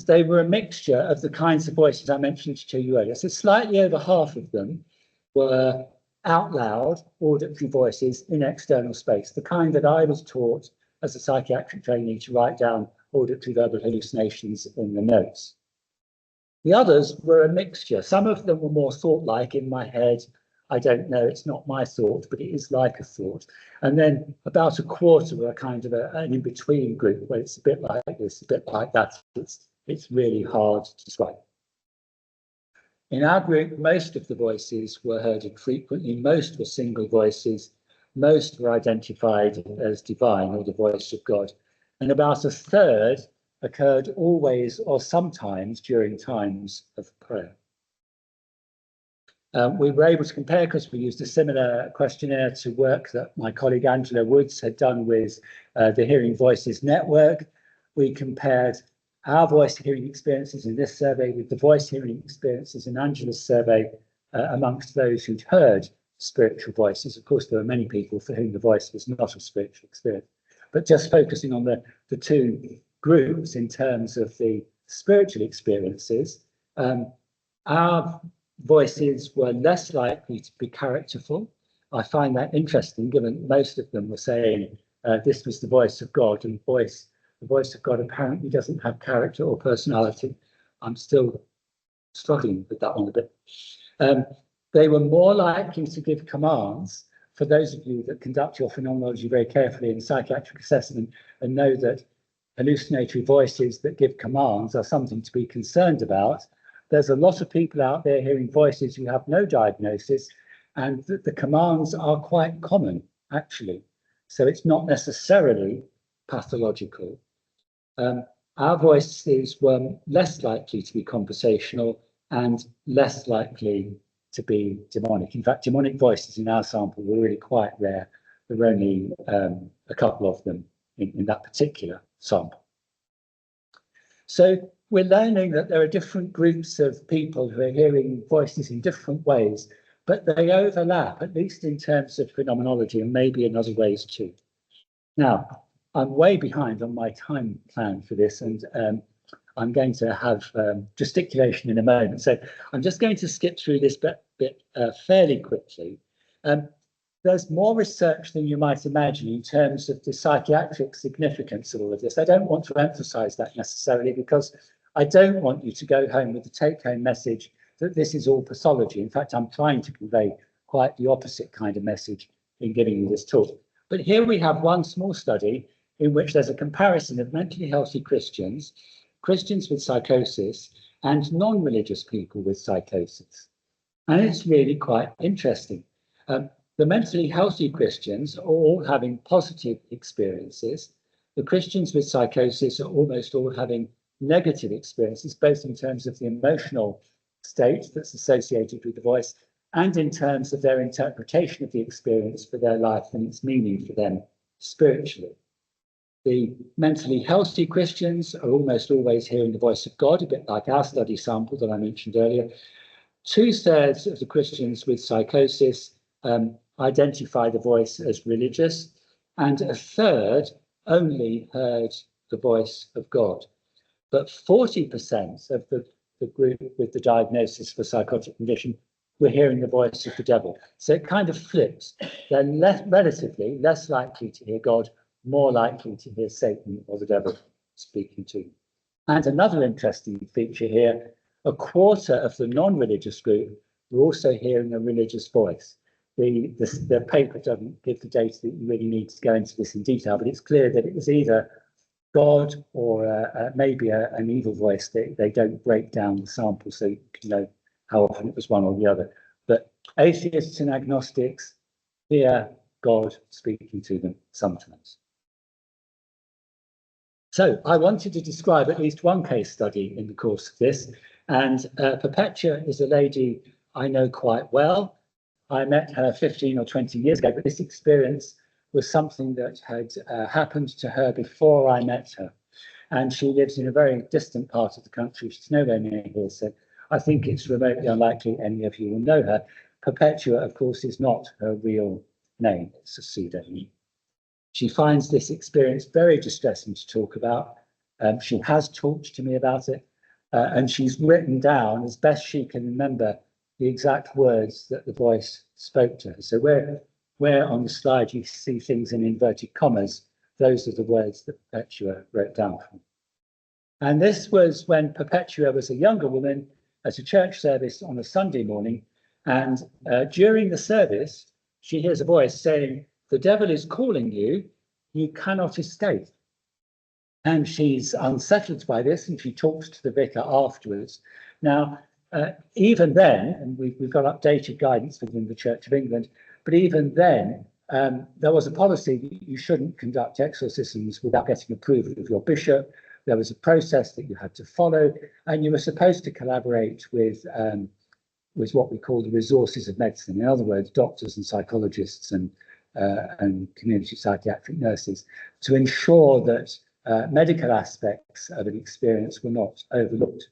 they were a mixture of the kinds of voices I mentioned to you earlier. So slightly over half of them were out loud auditory voices in external space, the kind that I was taught as a psychiatric trainee to write down auditory verbal hallucinations in the notes. The others were a mixture. Some of them were more thought-like in my head. I don't know, it's not my thought, but it is like a thought. And then about a quarter were a kind of an in-between group where it's a bit like this, a bit like that. It's really hard to describe. In our group, most of the voices were heard infrequently, most were single voices, most were identified as divine or the voice of God, and about a third occurred always or sometimes during times of prayer. We were able to compare because we used a similar questionnaire to work that my colleague Angela Woods had done with the Hearing Voices Network. We compared our voice hearing experiences in this survey with the voice hearing experiences in Angela's survey amongst those who'd heard spiritual voices. Of course, there were many people for whom the voice was not a spiritual experience, but just focusing on the two groups in terms of the spiritual experiences, our voices were less likely to be characterful. I find that interesting, given most of them were saying this was the voice of God, and the voice of God apparently doesn't have character or personality. I'm still struggling with that one a bit. They were more likely to give commands. For those of you that conduct your phenomenology very carefully in psychiatric assessment and know that hallucinatory voices that give commands are something to be concerned about. There's a lot of people out there hearing voices who have no diagnosis, and the commands are quite common, actually. So it's not necessarily pathological. Our voices were less likely to be conversational and less likely to be demonic. In fact, demonic voices in our sample were really quite rare. There were only a couple of them in that particular sample. So we're learning that there are different groups of people who are hearing voices in different ways, but they overlap, at least in terms of phenomenology, and maybe in other ways too. Now, I'm way behind on my time plan for this, and I'm going to have gesticulation in a moment. So I'm just going to skip through this bit fairly quickly. There's more research than you might imagine in terms of the psychiatric significance of all of this. I don't want to emphasize that necessarily, because I don't want you to go home with the take-home message that this is all pathology. In fact, I'm trying to convey quite the opposite kind of message in giving you this talk. But here we have one small study in which there's a comparison of mentally healthy Christians, Christians with psychosis, and non-religious people with psychosis. And it's really quite interesting. The mentally healthy Christians are all having positive experiences. The Christians with psychosis are almost all having negative experiences, both in terms of the emotional state that's associated with the voice and in terms of their interpretation of the experience for their life and its meaning for them spiritually. The mentally healthy Christians are almost always hearing the voice of God, a bit like our study sample that I mentioned earlier. 2/3 of the Christians with psychosis identify the voice as religious, and 1/3 only heard the voice of God. But 40% of the group with the diagnosis for psychotic condition were hearing the voice of the devil. So it kind of flips. They're relatively less likely to hear God, more likely to hear Satan or the devil speaking to them. And another interesting feature here, 1/4 of the non-religious group were also hearing a religious voice. The paper doesn't give the data that you really need to go into this in detail, but it's clear that it was either God or maybe an evil voice. They don't break down the sample, so you can know how often it was one or the other. But atheists and agnostics hear God speaking to them sometimes. So I wanted to describe at least one case study in the course of this, and Perpetua is a lady I know quite well. I met her 15 or 20 years ago, but this experience was something that had happened to her before I met her. And she lives in a very distant part of the country. She's nowhere near here, so I think it's remotely unlikely any of you will know her. Perpetua, of course, is not her real name. It's a pseudonym. She finds this experience very distressing to talk about. She has talked to me about it, and she's written down as best she can remember the exact words that the voice spoke to her. So where on the slide you see things in inverted commas, those are the words that Perpetua wrote down for me. And this was when Perpetua was a younger woman at a church service on a Sunday morning. And during the service, she hears a voice saying, "The devil is calling you, you cannot escape." And she's unsettled by this, and she talks to the vicar afterwards. Now, even then, and we've got updated guidance within the Church of England, but even then, there was a policy that you shouldn't conduct exorcisms without getting approval of your bishop. There was a process that you had to follow, and you were supposed to collaborate with what we call the resources of medicine. In other words, doctors and psychologists and community psychiatric nurses, to ensure that medical aspects of an experience were not overlooked.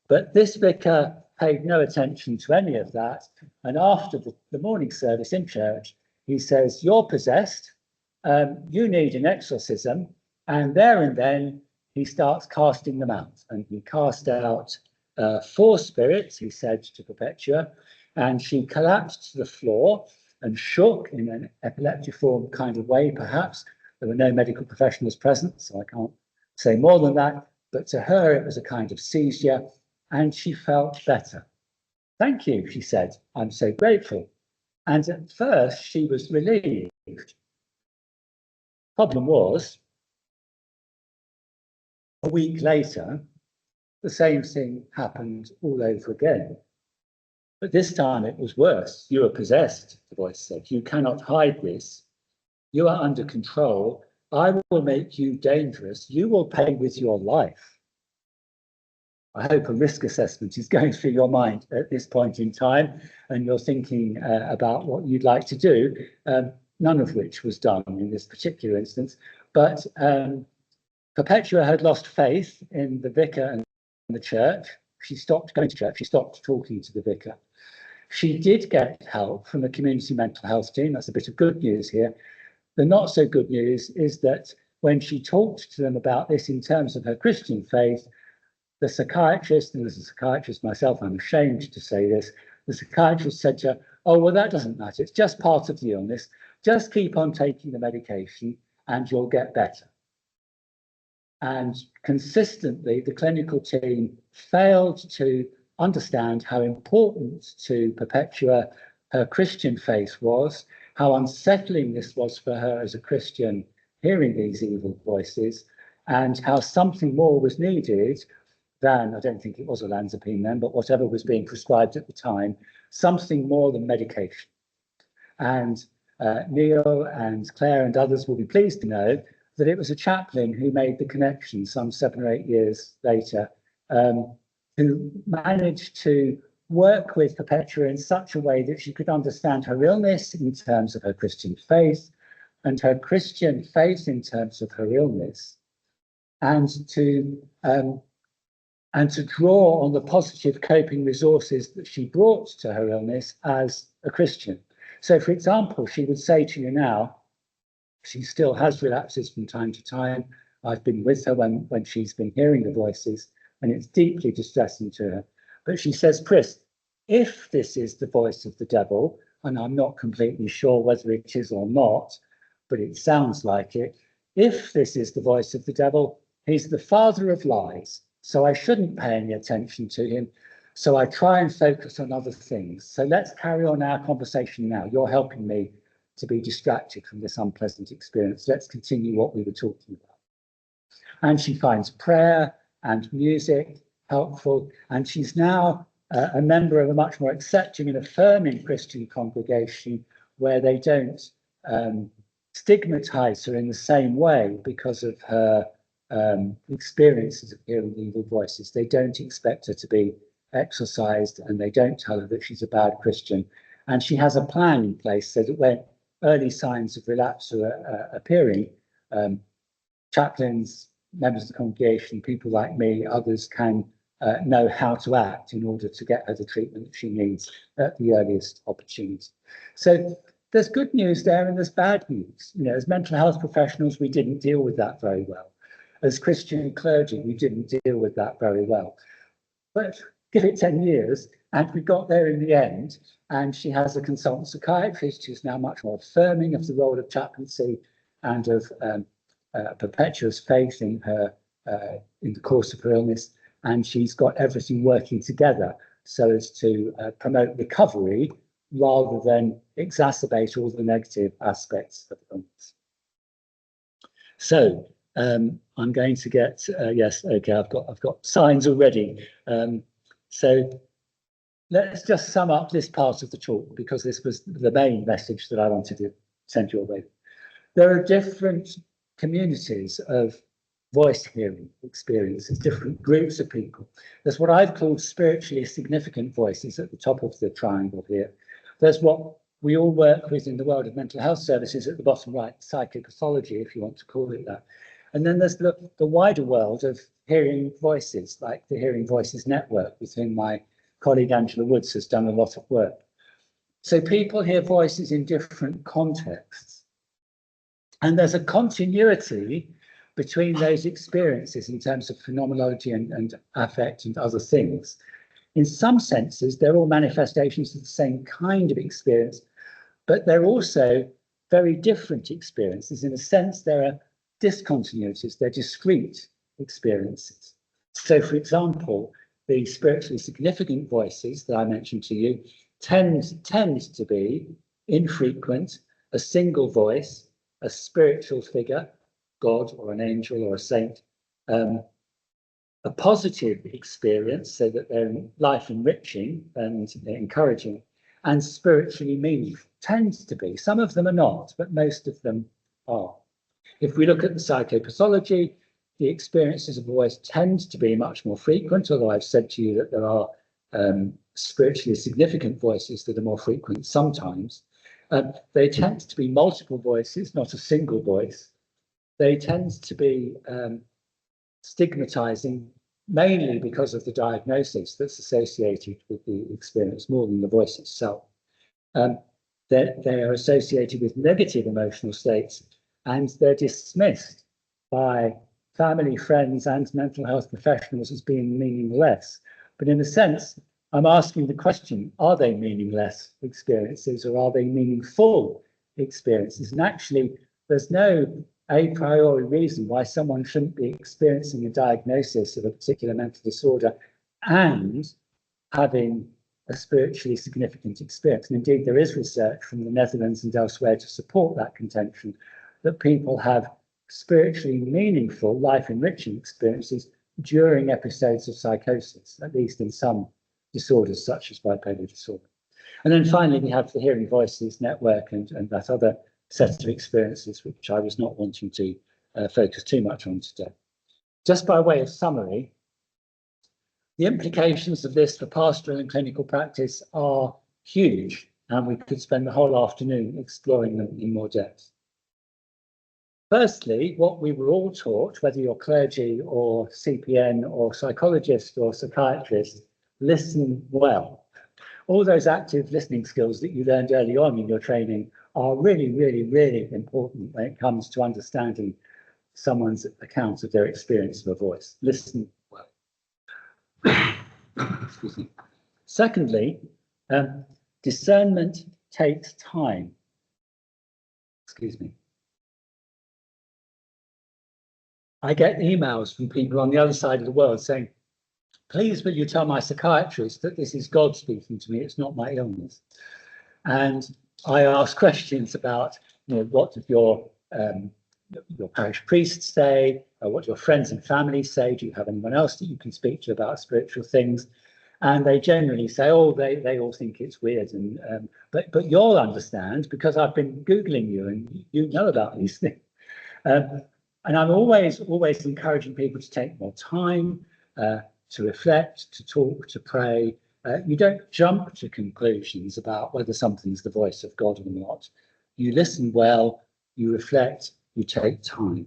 But this vicar paid no attention to any of that. And after the morning service in church, he says, "You're possessed, you need an exorcism." And there and then he starts casting them out. And he cast out 4 spirits, he said to Perpetua, and she collapsed to the floor and shook in an epileptiform kind of way, perhaps. There were no medical professionals present, so I can't say more than that. But to her, it was a kind of seizure, and she felt better. "Thank you," she said. "I'm so grateful." And at first, she was relieved. Problem was, A week later, the same thing happened all over again. But this time it was worse. You are possessed, the voice said. You cannot hide this. You are under control. I will make you dangerous. You will pay with your life. I hope a risk assessment is going through your mind at this point in time, and you're thinking about what you'd like to do, none of which was done in this particular instance. But Perpetua had lost faith in the vicar and the church. She stopped going to church. She stopped talking to the vicar. She did get help from a community mental health team. That's a bit of good news here. The not so good news is that when she talked to them about this in terms of her Christian faith, the psychiatrist, and as a psychiatrist myself, I'm ashamed to say this, the psychiatrist said to her, oh, well, that doesn't matter. It's just part of the illness. Just keep on taking the medication and you'll get better. And consistently, the clinical team failed to understand how important to Perpetua her Christian faith was, how unsettling this was for her as a Christian hearing these evil voices, and how something more was needed than, I don't think it was olanzapine then, but whatever was being prescribed at the time, something more than medication. And Neil and Claire and others will be pleased to know that it was a chaplain who made the connection some 7 or 8 years later, who managed to work with Perpetua in such a way that she could understand her illness in terms of her Christian faith and her Christian faith in terms of her illness, and to draw on the positive coping resources that she brought to her illness as a Christian. So, for example, she would say to you now, she still has relapses from time to time. I've been with her when she's been hearing the voices, and it's deeply distressing to her. But she says, Chris, if this is the voice of the devil, and I'm not completely sure whether it is or not, but it sounds like it, if this is the voice of the devil, he's the father of lies, so I shouldn't pay any attention to him. So I try and focus on other things. So let's carry on our conversation now. You're helping me to be distracted from this unpleasant experience. Let's continue what we were talking about. And she finds prayer and music helpful. And she's now a member of a much more accepting and affirming Christian congregation where they don't stigmatize her in the same way because of her experiences of hearing evil voices. They don't expect her to be exorcised, and they don't tell her that she's a bad Christian. And she has a plan in place so that when early signs of relapse are appearing, chaplains, members of the congregation, people like me, others can know how to act in order to get her the treatment that she needs at the earliest opportunity. So there's good news there and there's bad news. You know, as mental health professionals, we didn't deal with that very well. As Christian clergy, we didn't deal with that very well. But give it 10 years, and we got there in the end. And she has a consultant psychiatrist who's now much more affirming of the role of chaplaincy and of Perpetua's faith in her in the course of her illness. And she's got everything working together so as to promote recovery rather than exacerbate all the negative aspects of illness. So I'm going to get yes, okay, I've got signs already. So let's just sum up this part of the talk, because this was the main message that I wanted to send your way. There are different communities of voice hearing experiences, different groups of people. There's what I've called spiritually significant voices at the top of the triangle here. There's what we all work with in the world of mental health services at the bottom right, psychopathology, if you want to call it that. And then there's the wider world of hearing voices, like the Hearing Voices Network, with whom my colleague Angela Woods has done a lot of work. So people hear voices in different contexts. And there's a continuity between those experiences in terms of phenomenology and affect and other things. In some senses, they're all manifestations of the same kind of experience, but they're also very different experiences. In a sense, there are discontinuities, they're discrete experiences. So, for example, the spiritually significant voices that I mentioned to you tend to be infrequent, a single voice, a spiritual figure, God or an angel or a saint, a positive experience, so that they're life enriching and encouraging, and spiritually meaningful. Tends to be. Some of them are not, but most of them are. If we look at the psychopathology, the experiences of voice tend to be much more frequent, although I've said to you that there are spiritually significant voices that are more frequent sometimes. They tend to be multiple voices, not a single voice. They tend to be stigmatizing, mainly because of the diagnosis that's associated with the experience more than the voice itself. They are associated with negative emotional states, and they're dismissed by family, friends, and mental health professionals as being meaningless. But in a sense, I'm asking the question, are they meaningless experiences, or are they meaningful experiences? And actually, there's no a priori reason why someone shouldn't be experiencing a diagnosis of a particular mental disorder and having a spiritually significant experience. And indeed, there is research from the Netherlands and elsewhere to support that contention, that people have spiritually meaningful, life-enriching experiences during episodes of psychosis, at least in some disorders such as bipolar disorder. And then finally, we have the Hearing Voices Network and that other set of experiences, which I was not wanting to focus too much on today. Just by way of summary, the implications of this for pastoral and clinical practice are huge, and we could spend the whole afternoon exploring them in more depth. Firstly, what we were all taught, whether you're clergy or CPN or psychologist or psychiatrist, listen well. All those active listening skills that you learned early on in your training are really, really, really important when it comes to understanding someone's account of their experience of a voice. Listen well. Excuse me. Secondly, discernment takes time. Excuse me. I get emails from people on the other side of the world saying, please, will you tell my psychiatrist that this is God speaking to me, it's not my illness. And I ask questions about, what did your parish priest say, what your friends and family say, do you have anyone else that you can speak to about spiritual things? And they generally say, oh, they all think it's weird, and but you'll understand because I've been Googling you and you know about these things. And I'm always encouraging people to take more time, to reflect, to talk, to pray. You don't jump to conclusions about whether something's the voice of God or not. You listen well, you reflect, you take time.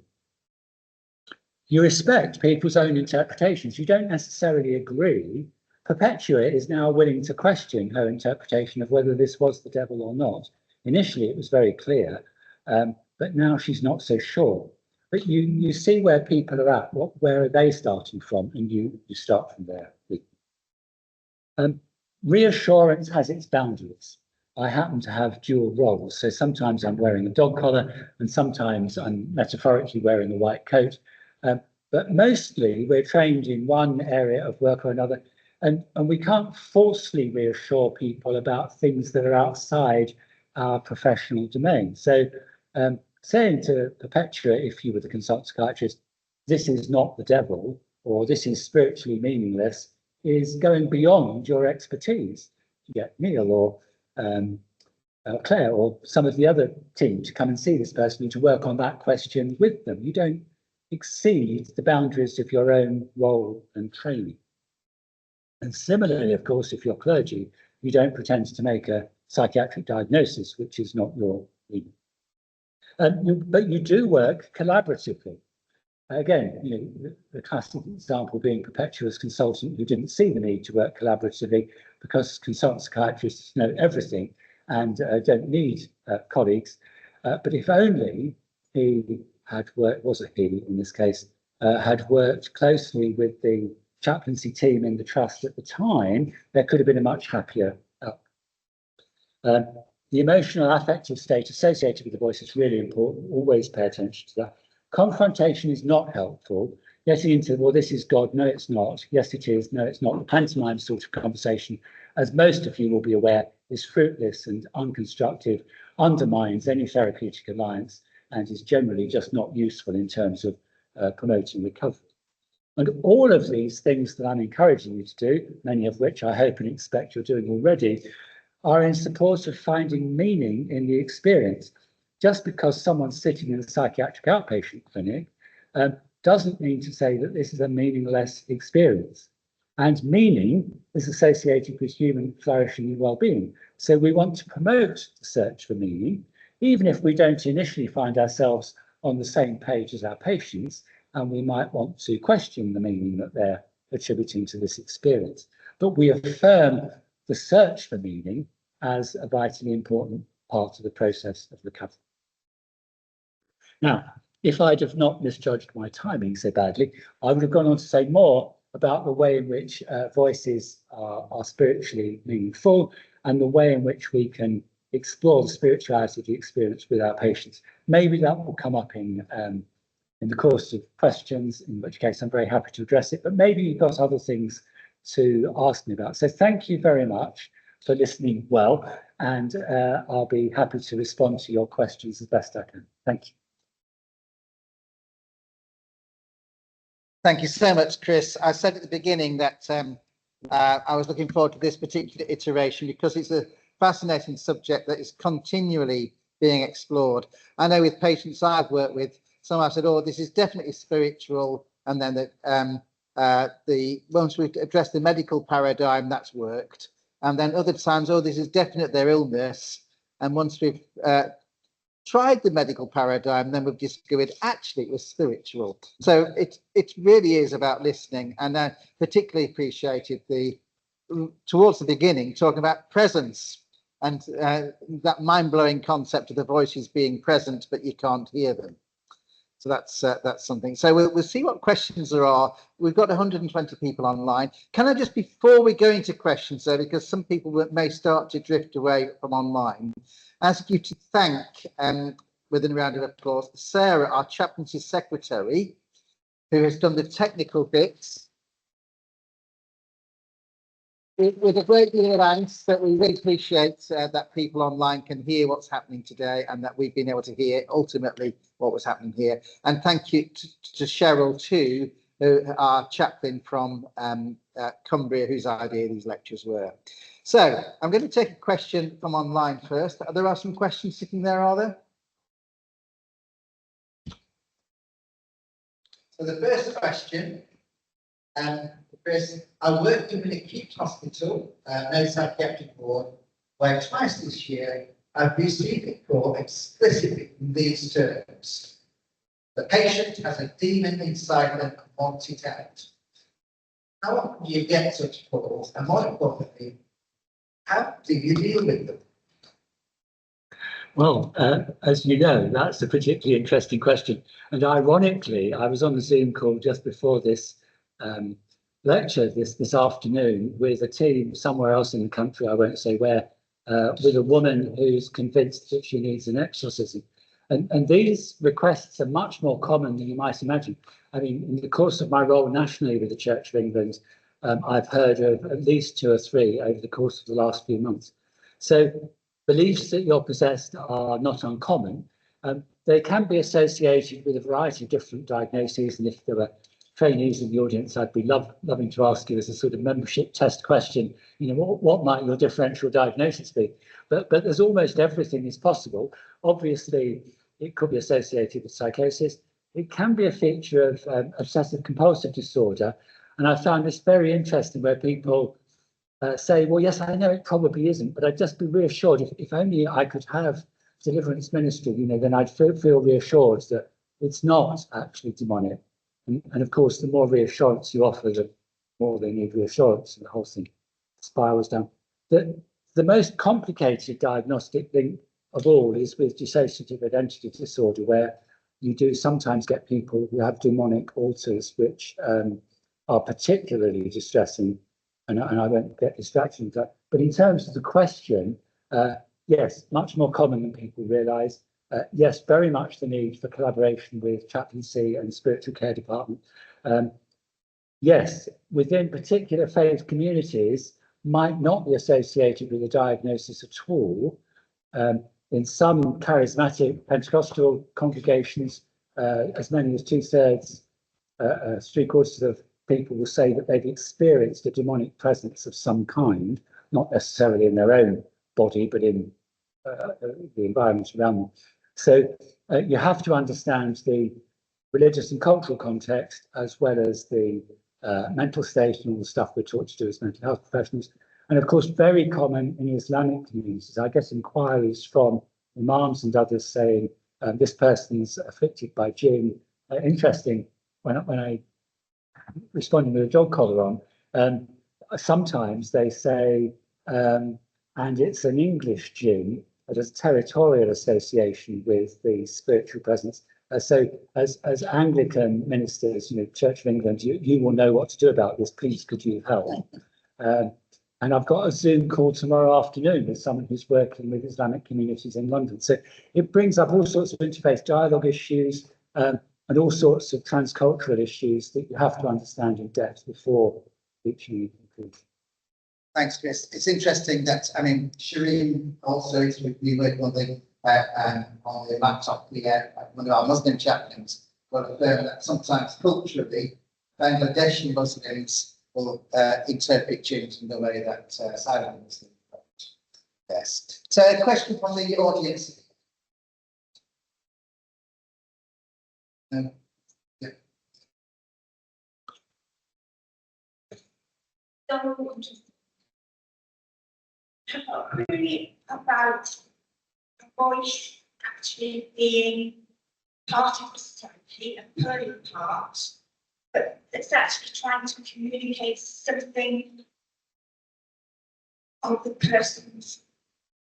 You respect people's own interpretations. You don't necessarily agree. Perpetua is now willing to question her interpretation of whether this was the devil or not. Initially, it was very clear, but now she's not so sure. But you see where people are at, where are they starting from, and you start from there. Reassurance has its boundaries. I happen to have dual roles, so sometimes I'm wearing a dog collar and sometimes I'm metaphorically wearing a white coat. But mostly we're trained in one area of work or another, and we can't falsely reassure people about things that are outside our professional domain. So saying to Perpetua, if you were the consultant psychiatrist, this is not the devil, or this is spiritually meaningless, is going beyond your expertise. You get Neil or Claire or some of the other team to come and see this person and to work on that question with them. You don't exceed the boundaries of your own role and training. And similarly, of course, if you're clergy, you don't pretend to make a psychiatric diagnosis, which is not your remit. But you do work collaboratively. Again, the classic example being Perpetua's consultant who didn't see the need to work collaboratively because consultant psychiatrists know everything and don't need colleagues. But if only he had worked, was a he in this case, had worked closely with the chaplaincy team in the trust at the time, there could have been a much happier outcome. The emotional affective state associated with the voice is really important. Always pay attention to that. Confrontation is not helpful. Getting into, well, this is God. No, it's not. Yes, it is. No, it's not. The pantomime sort of conversation, as most of you will be aware, is fruitless and unconstructive, undermines any therapeutic alliance, and is generally just not useful in terms of promoting recovery. And all of these things that I'm encouraging you to do, many of which I hope and expect you're doing already, are in support of finding meaning in the experience. Just because someone's sitting in a psychiatric outpatient clinic doesn't mean to say that this is a meaningless experience. And meaning is associated with human flourishing and well-being. So we want to promote the search for meaning, even if we don't initially find ourselves on the same page as our patients, and we might want to question the meaning that they're attributing to this experience. But we affirm the search for meaning as a vitally important part of the process of recovery. Now, if I'd have not misjudged my timing so badly, I would have gone on to say more about the way in which voices are spiritually meaningful and the way in which we can explore the spirituality of the experience with our patients. Maybe that will come up in the course of questions, in which case I'm very happy to address it, but maybe you've got other things to ask me about. So thank you very much for listening well, and I'll be happy to respond to your questions as best I can. Thank you. Thank you so much, Chris. I said at the beginning that I was looking forward to this particular iteration because it's a fascinating subject that is continually being explored. I know with patients I've worked with, some have said, "Oh, this is definitely spiritual," and then once we've addressed the medical paradigm, that's worked. And then other times, "Oh, this is definite their illness," and once we've tried the medical paradigm, then we've discovered actually it was spiritual. So it really is about listening, and I particularly appreciated towards the beginning talking about presence and that mind-blowing concept of the voices being present but you can't hear them. So that's something. So we'll see what questions there are. We've got 120 people online. Can I just, before we go into questions, though, because some people may start to drift away from online, ask you to thank, with a round of applause, Sarah, our chaplaincy secretary, who has done the technical bits with a great deal of angst, but we really appreciate that people online can hear what's happening today and that we've been able to hear ultimately what was happening here. And thank you to Cheryl too, our chaplain from Cumbria, whose idea these lectures were. So I'm going to take a question from online first. There are some questions sitting there, are there? So the first question, Chris, I worked in an acute hospital, no psychiatric ward, where twice this year I've received a call explicitly in these terms: the patient has a demon inside them and wants it out. How often do you get such calls, and more importantly, how do you deal with them? Well, as you know, that's a particularly interesting question. And ironically, I was on a Zoom call just before this lecture this afternoon with a team somewhere else in the country, I won't say where, with a woman who's convinced that she needs an exorcism. And these requests are much more common than you might imagine. I mean, in the course of my role nationally with the Church of England, I've heard of at least 2 or 3 over the course of the last few months. So beliefs that you're possessed are not uncommon. They can be associated with a variety of different diagnoses, and if there were trainees in the audience, I'd be loving to ask you as a sort of membership test question, you know, what might your differential diagnosis be? But there's almost everything is possible. Obviously, it could be associated with psychosis. It can be a feature of obsessive compulsive disorder. And I found this very interesting where people say, well, yes, I know it probably isn't, but I'd just be reassured if only I could have deliverance ministry, you know, then I'd feel reassured that it's not actually demonic. And of course, the more reassurance you offer, the more they need reassurance, and the whole thing spirals down. The most complicated diagnostic thing of all is with dissociative identity disorder, where you do sometimes get people who have demonic alters, which are particularly distressing, and I won't get distracted with that. But in terms of the question, yes, much more common than people realise. Yes, very much the need for collaboration with chaplaincy and spiritual care department. Yes, within particular faith communities, might not be associated with a diagnosis at all. In some charismatic Pentecostal congregations, as many as 2/3 3/4 of people will say that they've experienced a demonic presence of some kind, not necessarily in their own body, but in the environment around them. So you have to understand the religious and cultural context, as well as the mental state and all the stuff we're taught to do as mental health professionals. And of course, very common in Islamic communities, I get inquiries from imams and others saying this person's afflicted by jinn. Interesting, when I responding with a dog collar on, sometimes they say, and it's an English jinn, that has territorial association with the spiritual presence. So as Anglican ministers, Church of England, you will know what to do about this. Please, could you help? And I've got a Zoom call tomorrow afternoon with someone who's working with Islamic communities in London. So it brings up all sorts of interface dialogue issues and all sorts of transcultural issues that you have to understand in depth before reaching a conclusion. Thanks, Chris. It's interesting that, Shireen also is we work on the laptop. One of our Muslim chaplains got affirmed that sometimes culturally, Bangladeshi Muslims will interpret jinns in the way that silent Muslims don't. Yes. So a question from the audience. Yeah. Really about the voice actually being part of the therapy, a playing part, but it's actually trying to communicate something of the person's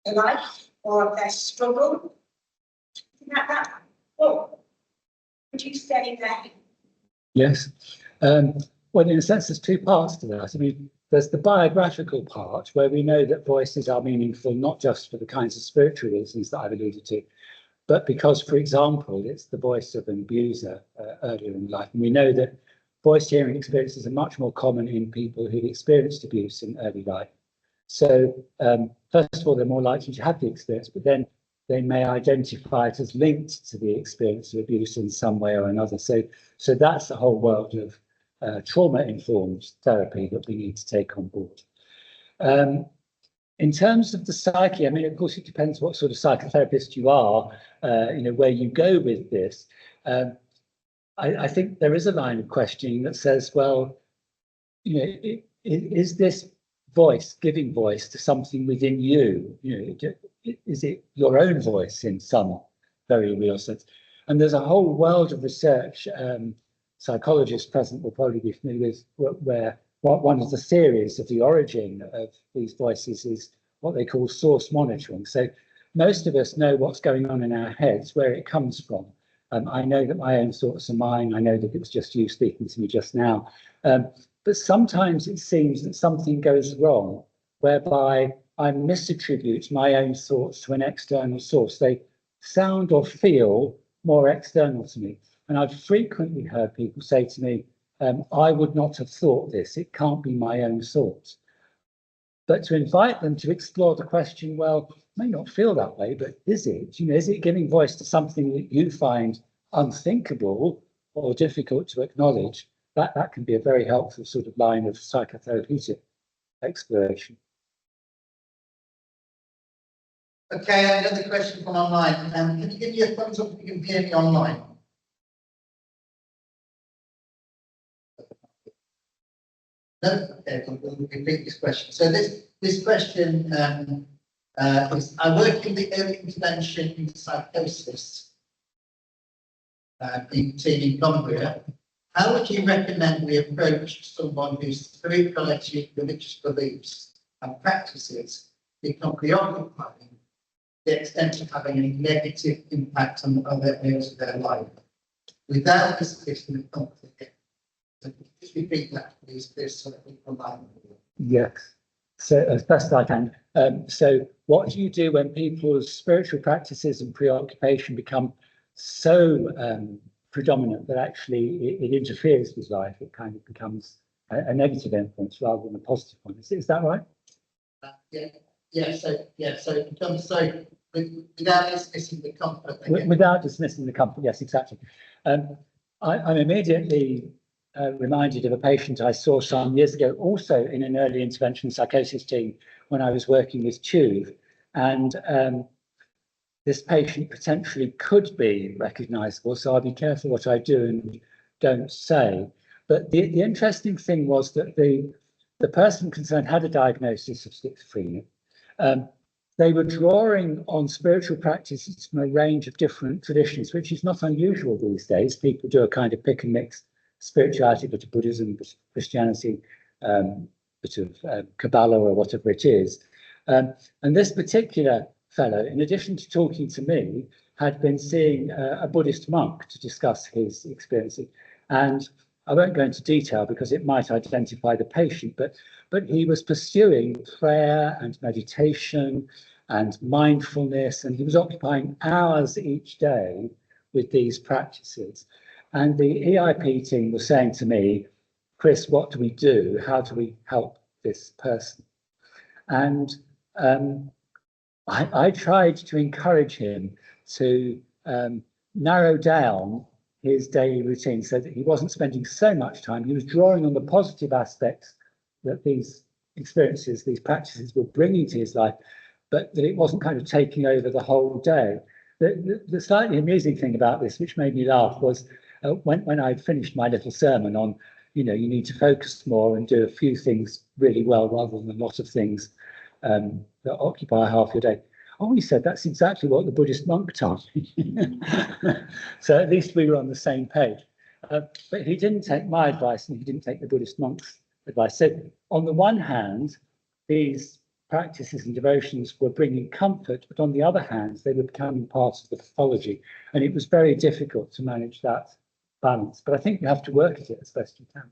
life or of their struggle. Something like that. What would you say there? Yes. Well, in a sense, there's two parts to that. There's the biographical part where we know that voices are meaningful, not just for the kinds of spiritual reasons that I've alluded to, but because, for example, it's the voice of an abuser earlier in life. And we know that voice hearing experiences are much more common in people who've experienced abuse in early life. So, first of all, they're more likely to have the experience, but then they may identify it as linked to the experience of abuse in some way or another. So that's the whole world of trauma-informed therapy that we need to take on board. In terms of the psyche, of course, it depends what sort of psychotherapist you are, where you go with this. I think there is a line of questioning that says, well, is this voice giving voice to something within you? Is it your own voice in some very real sense? And there's a whole world of research. Psychologists present will probably be familiar with where one of the theories of the origin of these voices is what they call source monitoring. So most of us know what's going on in our heads, where it comes from. I know that my own thoughts are mine. I know that it was just you speaking to me just now. But sometimes it seems that something goes wrong, whereby I misattribute my own thoughts to an external source. They sound or feel more external to me. And I've frequently heard people say to me, I would not have thought this. It can't be my own thoughts. But to invite them to explore the question, well, it may not feel that way, but is it? Is it giving voice to something that you find unthinkable or difficult to acknowledge? That can be a very helpful sort of line of psychotherapeutic exploration. Okay, another question from online. Can you give me a thumbs up if you can hear me online? No? Okay, we'll repeat this question. So this question is, I work in the early intervention in psychosis in Cumbria. How would you recommend we approach someone whose spirituality, religious beliefs and practices become preoccupying to the extent of having a negative impact on other areas of their life without dismissing the conflict? So just repeat that, please, so that we can align. Yes, so as best I can. So what do you do when people's spiritual practices and preoccupation become so predominant that actually it interferes with life? It kind of becomes a negative influence rather than a positive one. Is that right? So it becomes so without dismissing the comfort. Without dismissing the comfort, yes, exactly. I'm immediately reminded of a patient I saw some years ago, also in an early intervention psychosis team when I was working with TUV. And this patient potentially could be recognisable, so I'll be careful what I do and don't say. But the interesting thing was that the person concerned had a diagnosis of schizophrenia. They were drawing on spiritual practices from a range of different traditions, which is not unusual these days. People do a kind of pick and mix spirituality, bit of Buddhism, bit of Christianity, bit of Kabbalah or whatever it is. And this particular fellow, in addition to talking to me, had been seeing a Buddhist monk to discuss his experiences. And I won't go into detail because it might identify the patient, but he was pursuing prayer and meditation and mindfulness, and he was occupying hours each day with these practices. And the EIP team was saying to me, Chris, what do we do? How do we help this person? And I tried to encourage him to narrow down his daily routine so that he wasn't spending so much time. He was drawing on the positive aspects that these experiences, these practices were bringing to his life, but that it wasn't kind of taking over the whole day. The slightly amusing thing about this, which made me laugh, was when I'd finished my little sermon on, you know, you need to focus more and do a few things really well rather than a lot of things that occupy half your day. Oh, he said, that's exactly what the Buddhist monk told me. So at least we were on the same page. But he didn't take my advice and he didn't take the Buddhist monk's advice. So on the one hand, these practices and devotions were bringing comfort, but on the other hand, they were becoming part of the pathology. And it was very difficult to manage that balance. But I think you have to work at it as best you can.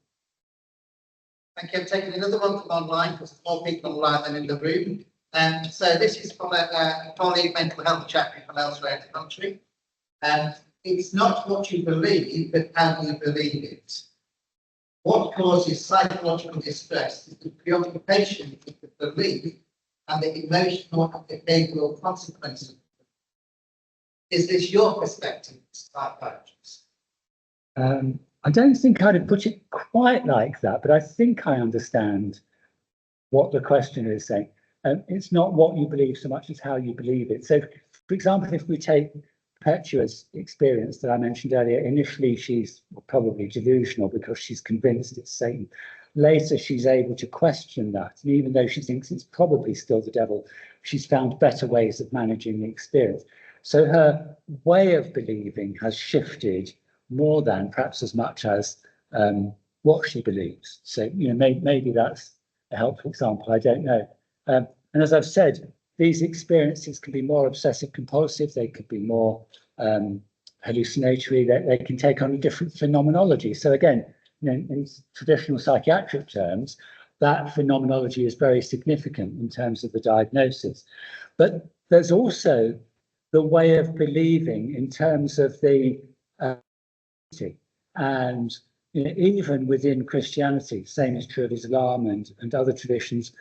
Thank you. I'm taking another one from online because there's more people online than in the room. So this is from a colleague, mental health chaplain from elsewhere in the country. It's not what you believe, but how you believe it. What causes psychological distress is the preoccupation with the belief and the emotional and behavioural consequences. Is this your perspective, psychologist? I don't think I'd have put it quite like that, but I think I understand what the questioner is saying. It's not what you believe so much as how you believe it. So, for example, if we take Perpetua's experience that I mentioned earlier, initially she's probably delusional because she's convinced it's Satan. Later, she's able to question that. And even though she thinks it's probably still the devil, she's found better ways of managing the experience. So her way of believing has shifted more than perhaps as much as what she believes. So, you know, maybe that's a helpful example. I don't know. And as I've said, these experiences can be more obsessive compulsive. They could be more hallucinatory. They can take on a different phenomenology. So again, you know, in traditional psychiatric terms, that phenomenology is very significant in terms of the diagnosis. But there's also the way of believing in terms of the and you know, even within Christianity, same is true of Islam and other traditions.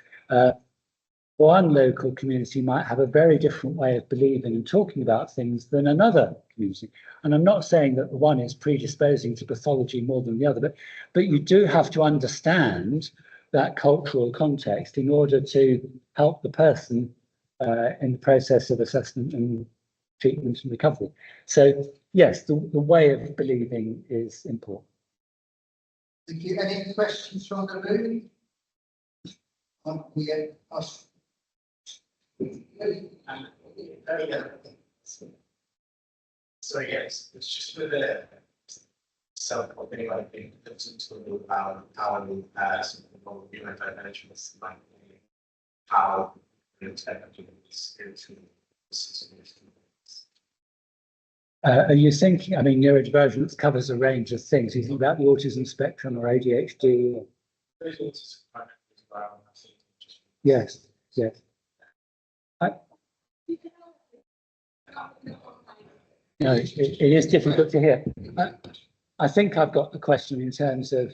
One local community might have a very different way of believing and talking about things than another community. And I'm not saying that the one is predisposing to pathology more than the other, but you do have to understand that cultural context in order to help the person in the process of assessment and treatment and recovery. So yes, the way of believing is important. Thank you. Any questions from the room? So yes, it's just with the self-helping, I think that's into about how management, like how are you thinking, I mean, neurodivergence covers a range of things. You think about the autism spectrum or ADHD? Or... Yes, yes. No, it is difficult to hear. I think I've got the question in terms of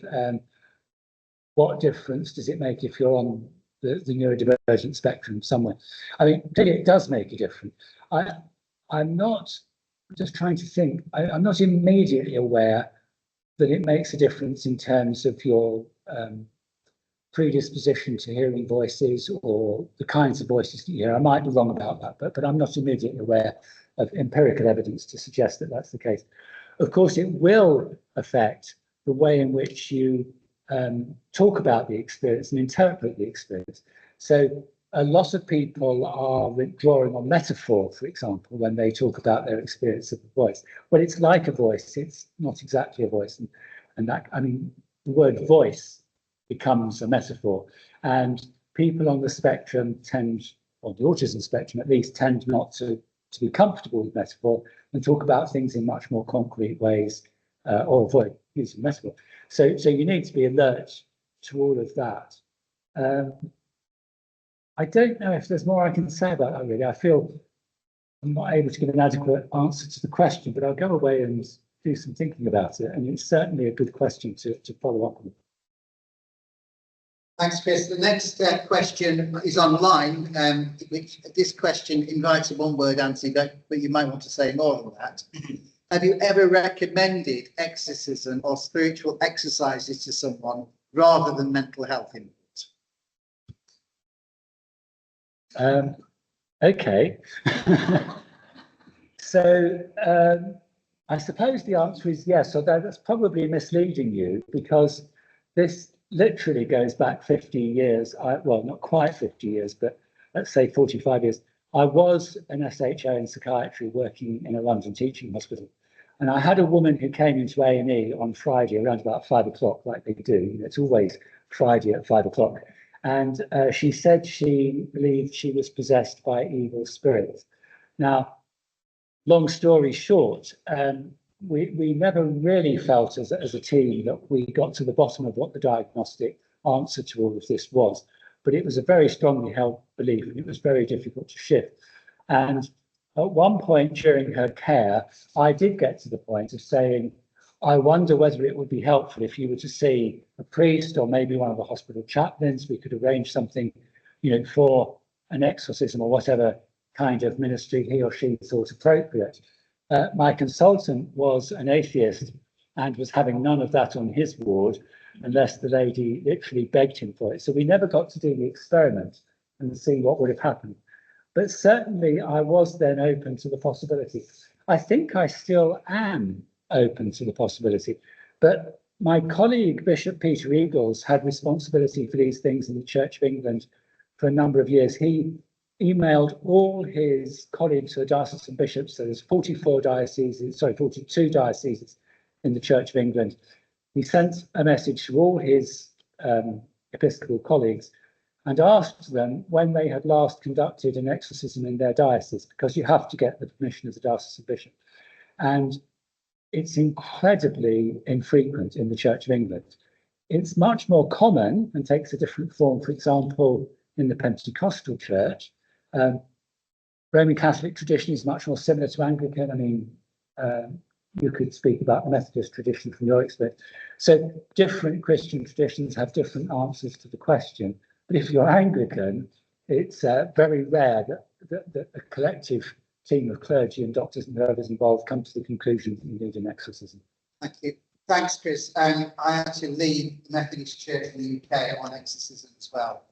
what difference does it make if you're on the neurodivergent spectrum somewhere? I mean, it does make a difference. I'm not just trying to think. I'm not immediately aware that it makes a difference in terms of your predisposition to hearing voices or the kinds of voices that you hear. I might be wrong about that, but I'm not immediately aware of empirical evidence to suggest that that's the case. Of course, it will affect the way in which you talk about the experience and interpret the experience. So a lot of people are drawing on metaphor, for example, when they talk about their experience of a voice. Well, it's like a voice, it's not exactly a voice. And that, I mean, the word voice becomes a metaphor. And people on the spectrum tend, on the autism spectrum at least, tend not to be comfortable with metaphor and talk about things in much more concrete ways, or avoid using metaphor. So you need to be alert to all of that. I don't know if there's more I can say about that, really. I feel I'm not able to give an adequate answer to the question, but I'll go away and do some thinking about it. And it's certainly a good question to follow up on. Thanks, Chris. The next question is online, which this question invites a one-word answer, but you might want to say more than that. Have you ever recommended exorcism or spiritual exercises to someone rather than mental health input? Okay. So I suppose the answer is yes, although that's probably misleading you, because this literally goes back 50 years. Well, not quite 50 years, but let's say 45 years. I was an SHO in psychiatry working in a London teaching hospital. And I had a woman who came into A&E on Friday around about 5 o'clock, like they do. You know, it's always Friday at 5 o'clock. And she said she believed she was possessed by evil spirits. Now, long story short, we never really felt as a team that we got to the bottom of what the diagnostic answer to all of this was. But it was a very strongly held belief, and it was very difficult to shift. And at one point during her care, I did get to the point of saying, I wonder whether it would be helpful if you were to see a priest or maybe one of the hospital chaplains. We could arrange something, you know, for an exorcism or whatever kind of ministry he or she thought appropriate. My consultant was an atheist and was having none of that on his ward unless the lady literally begged him for it. So we never got to do the experiment and see what would have happened. But certainly I was then open to the possibility. I think I still am open to the possibility. But my colleague, Bishop Peter Eagles, had responsibility for these things in the Church of England for a number of years. He emailed all his colleagues who are diocesan bishops, so there's 42 dioceses in the Church of England. He sent a message to all his Episcopal colleagues and asked them when they had last conducted an exorcism in their diocese, because you have to get the permission of the diocesan bishop. And it's incredibly infrequent in the Church of England. It's much more common and takes a different form, for example, in the Pentecostal Church. Roman Catholic tradition is much more similar to Anglican. I mean, you could speak about the Methodist tradition from your experience. So different Christian traditions have different answers to the question. But if you're Anglican, it's very rare that a collective team of clergy and doctors and whoever's involved come to the conclusion that you need an exorcism. Thank you. Thanks, Chris. I actually lead the Methodist Church in the UK on exorcism as well,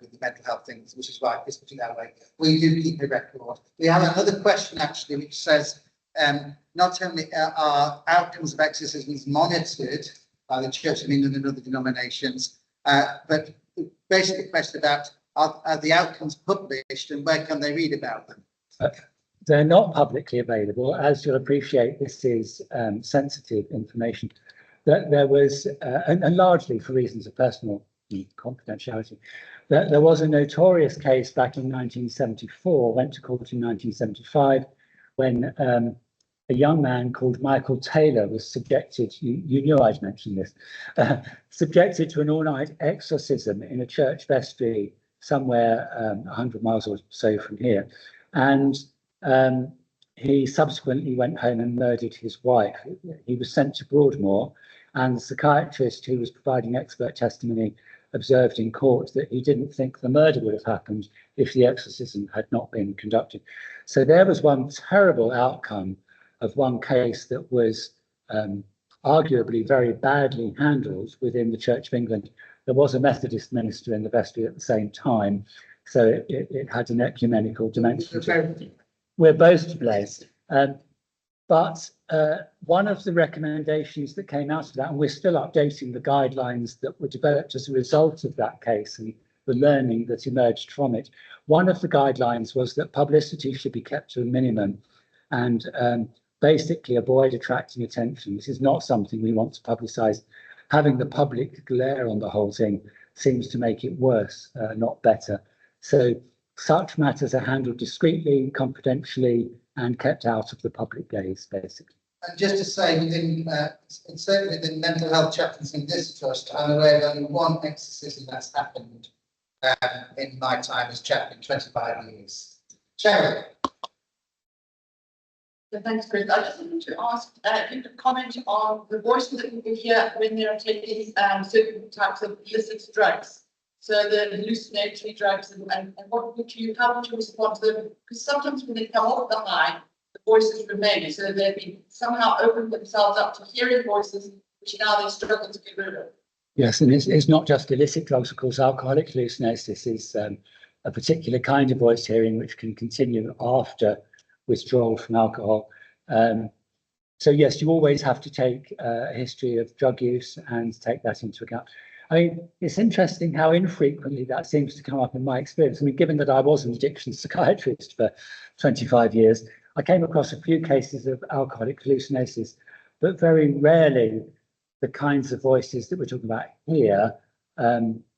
with the mental health things, which is why Chris put it that way. We do keep a record. We have another question actually, which says, not only are outcomes of exorcisms monitored by the Church of England and other denominations, but basically a question about are the outcomes published and where can they read about them? They're not publicly available. As you'll appreciate, this is sensitive information. There was, and largely for reasons of personal confidentiality, there was a notorious case back in 1974, went to court in 1975, when a young man called Michael Taylor was subjected, you knew I'd mentioned this, subjected to an all-night exorcism in a church vestry somewhere 100 miles or so from here. And he subsequently went home and murdered his wife. He was sent to Broadmoor, and the psychiatrist who was providing expert testimony observed in court that he didn't think the murder would have happened if the exorcism had not been conducted. So there was one terrible outcome of one case that was arguably very badly handled within the Church of England. There was a Methodist minister in the vestry at the same time, so it had an ecumenical dimension to it. We're both to blame. But one of the recommendations that came out of that, and we're still updating the guidelines that were developed as a result of that case and the learning that emerged from it, one of the guidelines was that publicity should be kept to a minimum and basically avoid attracting attention. This is not something we want to publicise. Having the public glare on the whole thing seems to make it worse, not better. So such matters are handled discreetly, confidentially, and kept out of the public gaze, basically. And just to say, within certainly within mental health chaplains in this trust, I'm aware of only one exorcism that's happened in my time as chaplain, 25 years. Cheryl. Thanks, Chris. I just wanted to ask if you could comment on the voices that people hear when they're taking certain types of illicit drugs. So the hallucinatory drugs and what would you, how would you respond to them? Because sometimes when they come off the high, the voices remain. So they've been somehow opened themselves up to hearing voices, which now they struggle to get rid of. Yes, and it's not just illicit drugs, of course. Alcoholic hallucinosis is a particular kind of voice hearing which can continue after withdrawal from alcohol. So yes, you always have to take a history of drug use and take that into account. I mean, it's interesting how infrequently that seems to come up in my experience. I mean, given that I was an addiction psychiatrist for 25 years, I came across a few cases of alcoholic hallucinosis, but very rarely the kinds of voices that we're talking about here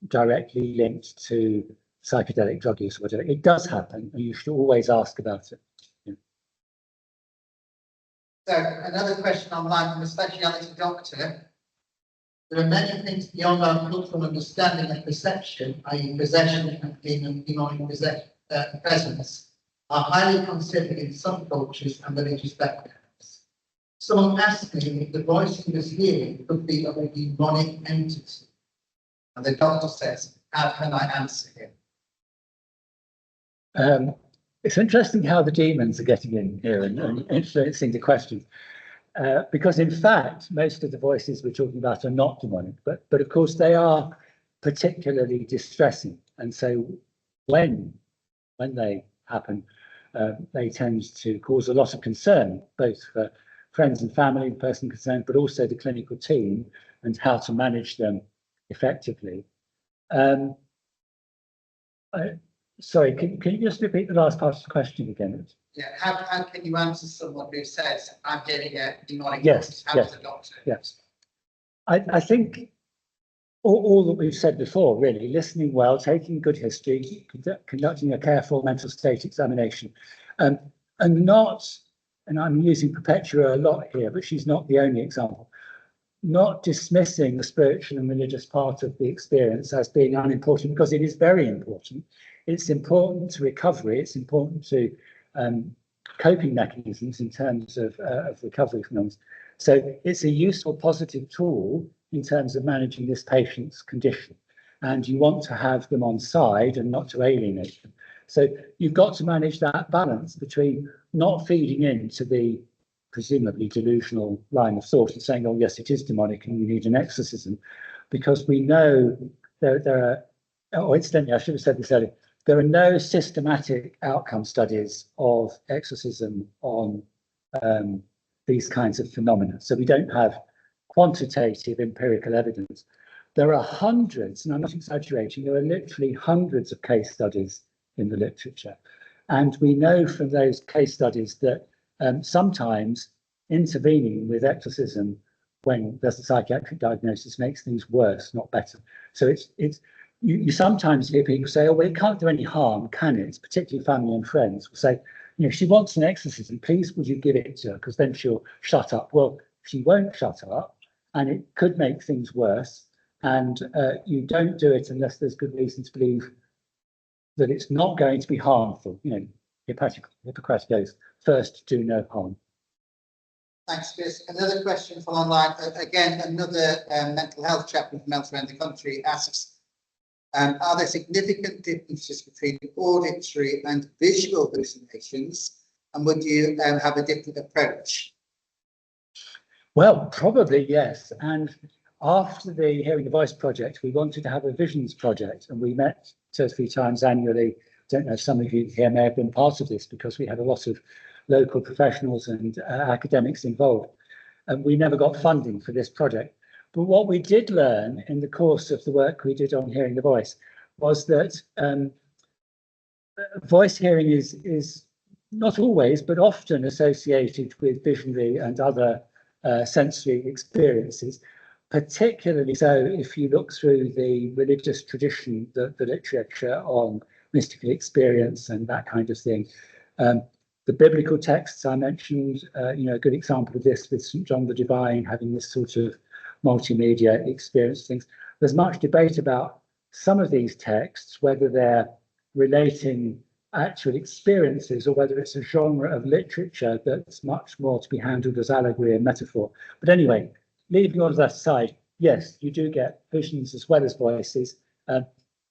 directly linked to psychedelic drug use or whatever. It does happen, and you should always ask about it. Yeah. So another question online from a speciality doctor. There are many things beyond our cultural understanding and perception, i.e. possession and demonic presence, are highly considered in some cultures and religious backgrounds. Someone asked me if the voice he was hearing could be of a demonic entity. And the doctor says, how can I answer him? It's interesting how the demons are getting in here and influencing the questions. Because in fact, most of the voices we're talking about are not demonic, but of course they are particularly distressing. And so when they happen, they tend to cause a lot of concern, both for friends and family, the person concerned, but also the clinical team and how to manage them effectively. Sorry, can you just repeat the last part of the question again? Yeah, how can you answer someone who says, I'm getting a demonic yes, how yes, does the doctor? Yes. I think all that we've said before, really, listening well, taking good history, conducting a careful mental state examination, and not, and I'm using Perpetua a lot here, but she's not the only example, not dismissing the spiritual and religious part of the experience as being unimportant, because it is very important. It's important to recovery, it's important to coping mechanisms in terms of recovery from illness. So it's a useful, positive tool in terms of managing this patient's condition. And you want to have them on side and not to alienate them. So you've got to manage that balance between not feeding into the presumably delusional line of thought and saying, oh, yes, it is demonic and you need an exorcism, because we know there are, oh, incidentally, I should have said this earlier, there are no systematic outcome studies of exorcism on these kinds of phenomena. So we don't have quantitative empirical evidence. There are hundreds, and I'm not exaggerating, there are literally hundreds of case studies in the literature. And we know from those case studies that sometimes intervening with exorcism when there's a psychiatric diagnosis makes things worse, not better. So you sometimes hear people say, oh, well, it can't do any harm, can it? Particularly family and friends will say, you know, she wants an exorcism, please would you give it to her, because then she'll shut up. Well, she won't shut up, and it could make things worse. And you don't do it unless there's good reason to believe that it's not going to be harmful. You know, Hippocratic oath, first do no harm. Thanks, Chris. Another question from online. Again, another mental health chaplain from elsewhere in the country asks, are there significant differences between auditory and visual hallucinations? And would you have a different approach? Well, probably yes. And after the Hearing the Voice project, we wanted to have a visions project, and we met 2 or 3 times annually. I don't know if some of you here may have been part of this, because we had a lot of local professionals and academics involved. And we never got funding for this project. But what we did learn in the course of the work we did on Hearing the Voice was that voice hearing is not always, but often associated with visionary and other sensory experiences, particularly so if you look through the religious tradition, the literature on mystical experience and that kind of thing. The biblical texts I mentioned, a good example of this with St. John the Divine having this sort of multimedia experience things. There's much debate about some of these texts, whether they're relating actual experiences or whether it's a genre of literature that's much more to be handled as allegory and metaphor. But anyway, leaving all of that aside, yes, you do get visions as well as voices.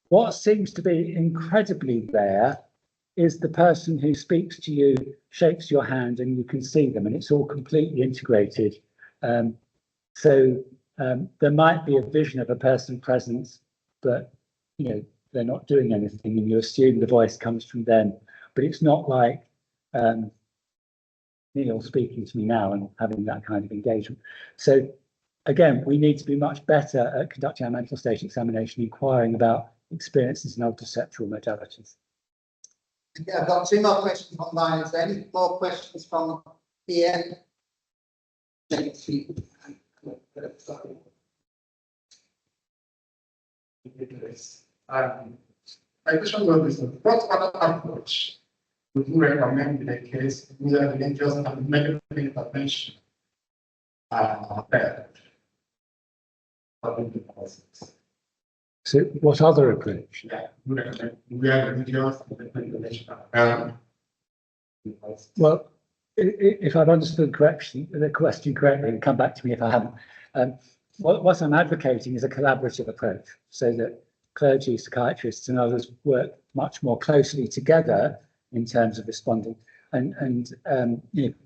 What seems to be incredibly rare is the person who speaks to you, shakes your hand, and you can see them, and it's all completely integrated. So there might be a vision of a person present, but they're not doing anything, and you assume the voice comes from them. But it's not like Neil speaking to me now and having that kind of engagement. So again, we need to be much better at conducting our mental state examination, inquiring about experiences and other perceptual modalities. Yeah, I've got 2 more questions online. Is there any more questions from here? I just want to understand what other approach would you recommend in a case where religious and medical intervention are bad for the process? So what other approach? Yeah, we recommend where religious and medical intervention are bad. Well, if I've understood the question correctly, and come back to me if I haven't. What I'm advocating is a collaborative approach, so that clergy, psychiatrists, and others work much more closely together in terms of responding. And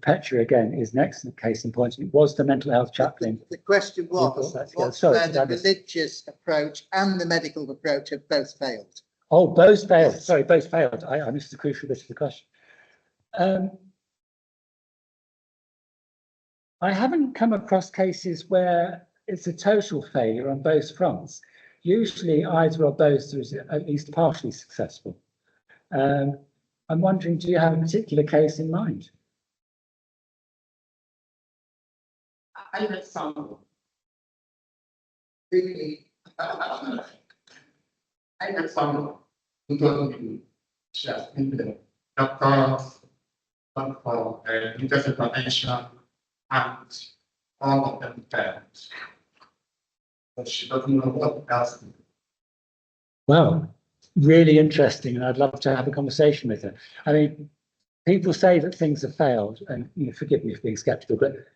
Petra again is an excellent case in point. It was the mental health chaplain. The question was where the religious approach and the medical approach have both failed. Oh, both failed. Yes. Sorry, both failed. I missed the crucial bit of the question. I haven't come across cases where it's a total failure on both fronts. Usually either or both is at least partially successful. I'm wondering, do you have a particular case in mind? I had some. Really? I had some who told me just in the doctors, for religious intervention, and all of them failed. But she doesn't know what else. Well, really interesting, and I'd love to have a conversation with her. I mean, people say that things have failed, and forgive me for being skeptical, but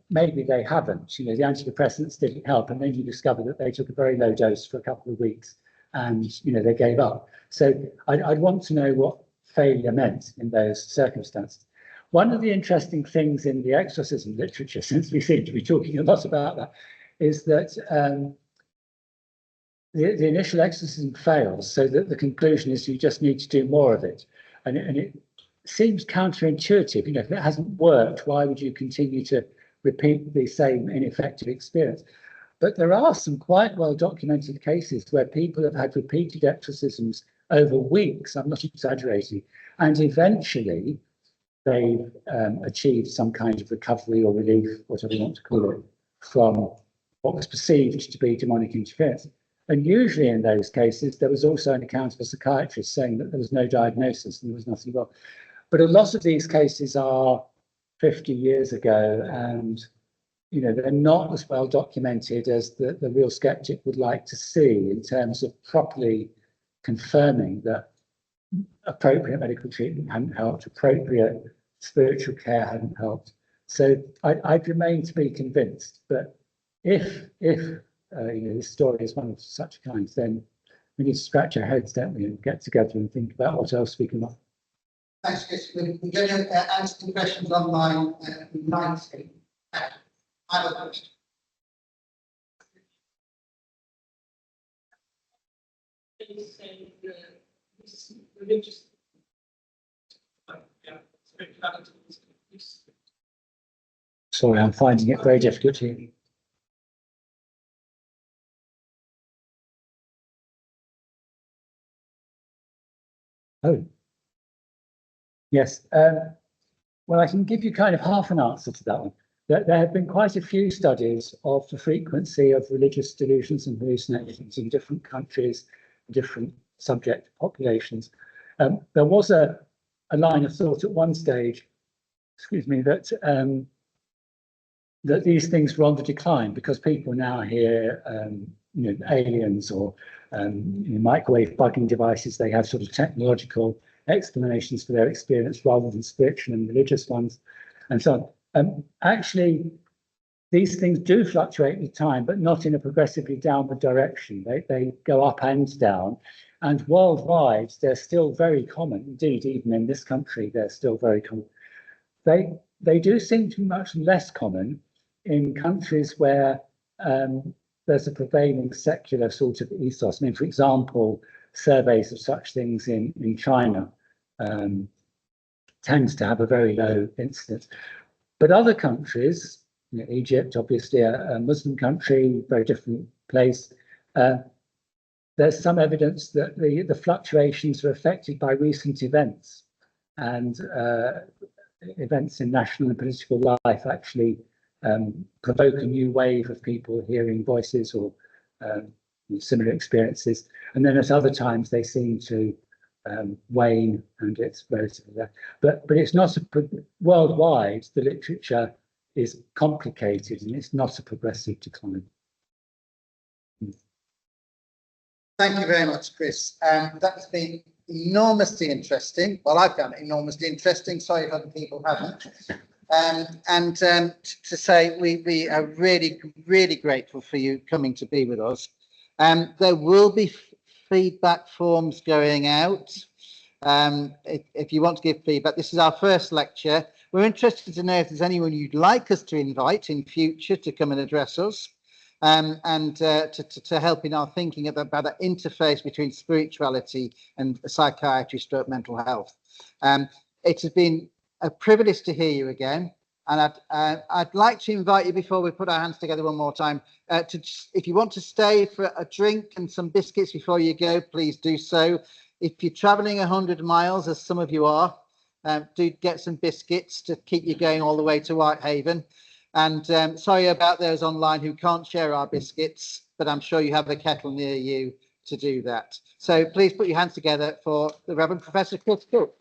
maybe they haven't. The antidepressants didn't help, and then you discover that they took a very low dose for a couple of weeks, and they gave up. So I'd want to know what failure meant in those circumstances. One of the interesting things in the exorcism literature, since we seem to be talking a lot about that, is that the initial exorcism fails, so that the conclusion is you just need to do more of it. And it seems counterintuitive. If it hasn't worked, why would you continue to repeat the same ineffective experience? But there are some quite well documented cases where people have had repeated exorcisms over weeks, I'm not exaggerating, and eventually they've achieved some kind of recovery or relief, whatever you want to call it, from what was perceived to be demonic interference. And usually in those cases, there was also an account of a psychiatrist saying that there was no diagnosis and there was nothing wrong. But a lot of these cases are 50 years ago, and they're not as well documented as the real skeptic would like to see in terms of properly confirming that appropriate medical treatment hadn't helped, appropriate spiritual care hadn't helped. So I'd remain to be convinced. But if this story is one of such a kind, then we need to scratch our heads, don't we, and get together and think about what else we can offer. Thanks, Chris. We're going to answer some questions online. I have a question. Religious. Sorry, I'm finding it very difficult to hear you. Oh. Yes. Well, I can give you kind of half an answer to that one. There have been quite a few studies of the frequency of religious delusions and hallucinations in different countries, different subject populations. There was a line of thought at one stage, excuse me, that that these things were on the decline because people now hear aliens or microwave bugging devices. They have sort of technological explanations for their experience rather than spiritual and religious ones, and so on. Actually, these things do fluctuate with time, but not in a progressively downward direction. They go up and down, and worldwide they're still very common. Indeed, even in this country, they're still very common. They do seem to be much less common in countries where there's a prevailing secular sort of ethos. I mean, for example, surveys of such things in China tends to have a very low incidence. But other countries, Egypt, obviously a Muslim country, very different place, there's some evidence that the fluctuations are affected by recent events, and events in national and political life actually provoke a new wave of people hearing voices or similar experiences. And then at other times they seem to wane, and it's relatively there. But it's not worldwide, the literature is complicated and it's not a progressive decline. Thank you very much, Chris. That's been enormously interesting. Well, I found it enormously interesting. Sorry if other people haven't. To say we are really, really grateful for you coming to be with us. There will be feedback forms going out. If you want to give feedback, this is our first lecture. We're interested to know if there's anyone you'd like us to invite in future to come and address us. To help in our thinking about that interface between spirituality and psychiatry stroke mental health. It has been a privilege to hear you again, and I'd like to invite you, before we put our hands together one more time, if you want to stay for a drink and some biscuits before you go, please do so. If you're traveling 100 miles, as some of you are, do get some biscuits to keep you going all the way to Whitehaven. And sorry about those online who can't share our biscuits, but I'm sure you have a kettle near you to do that. So please put your hands together for the Reverend Professor Chris Cook.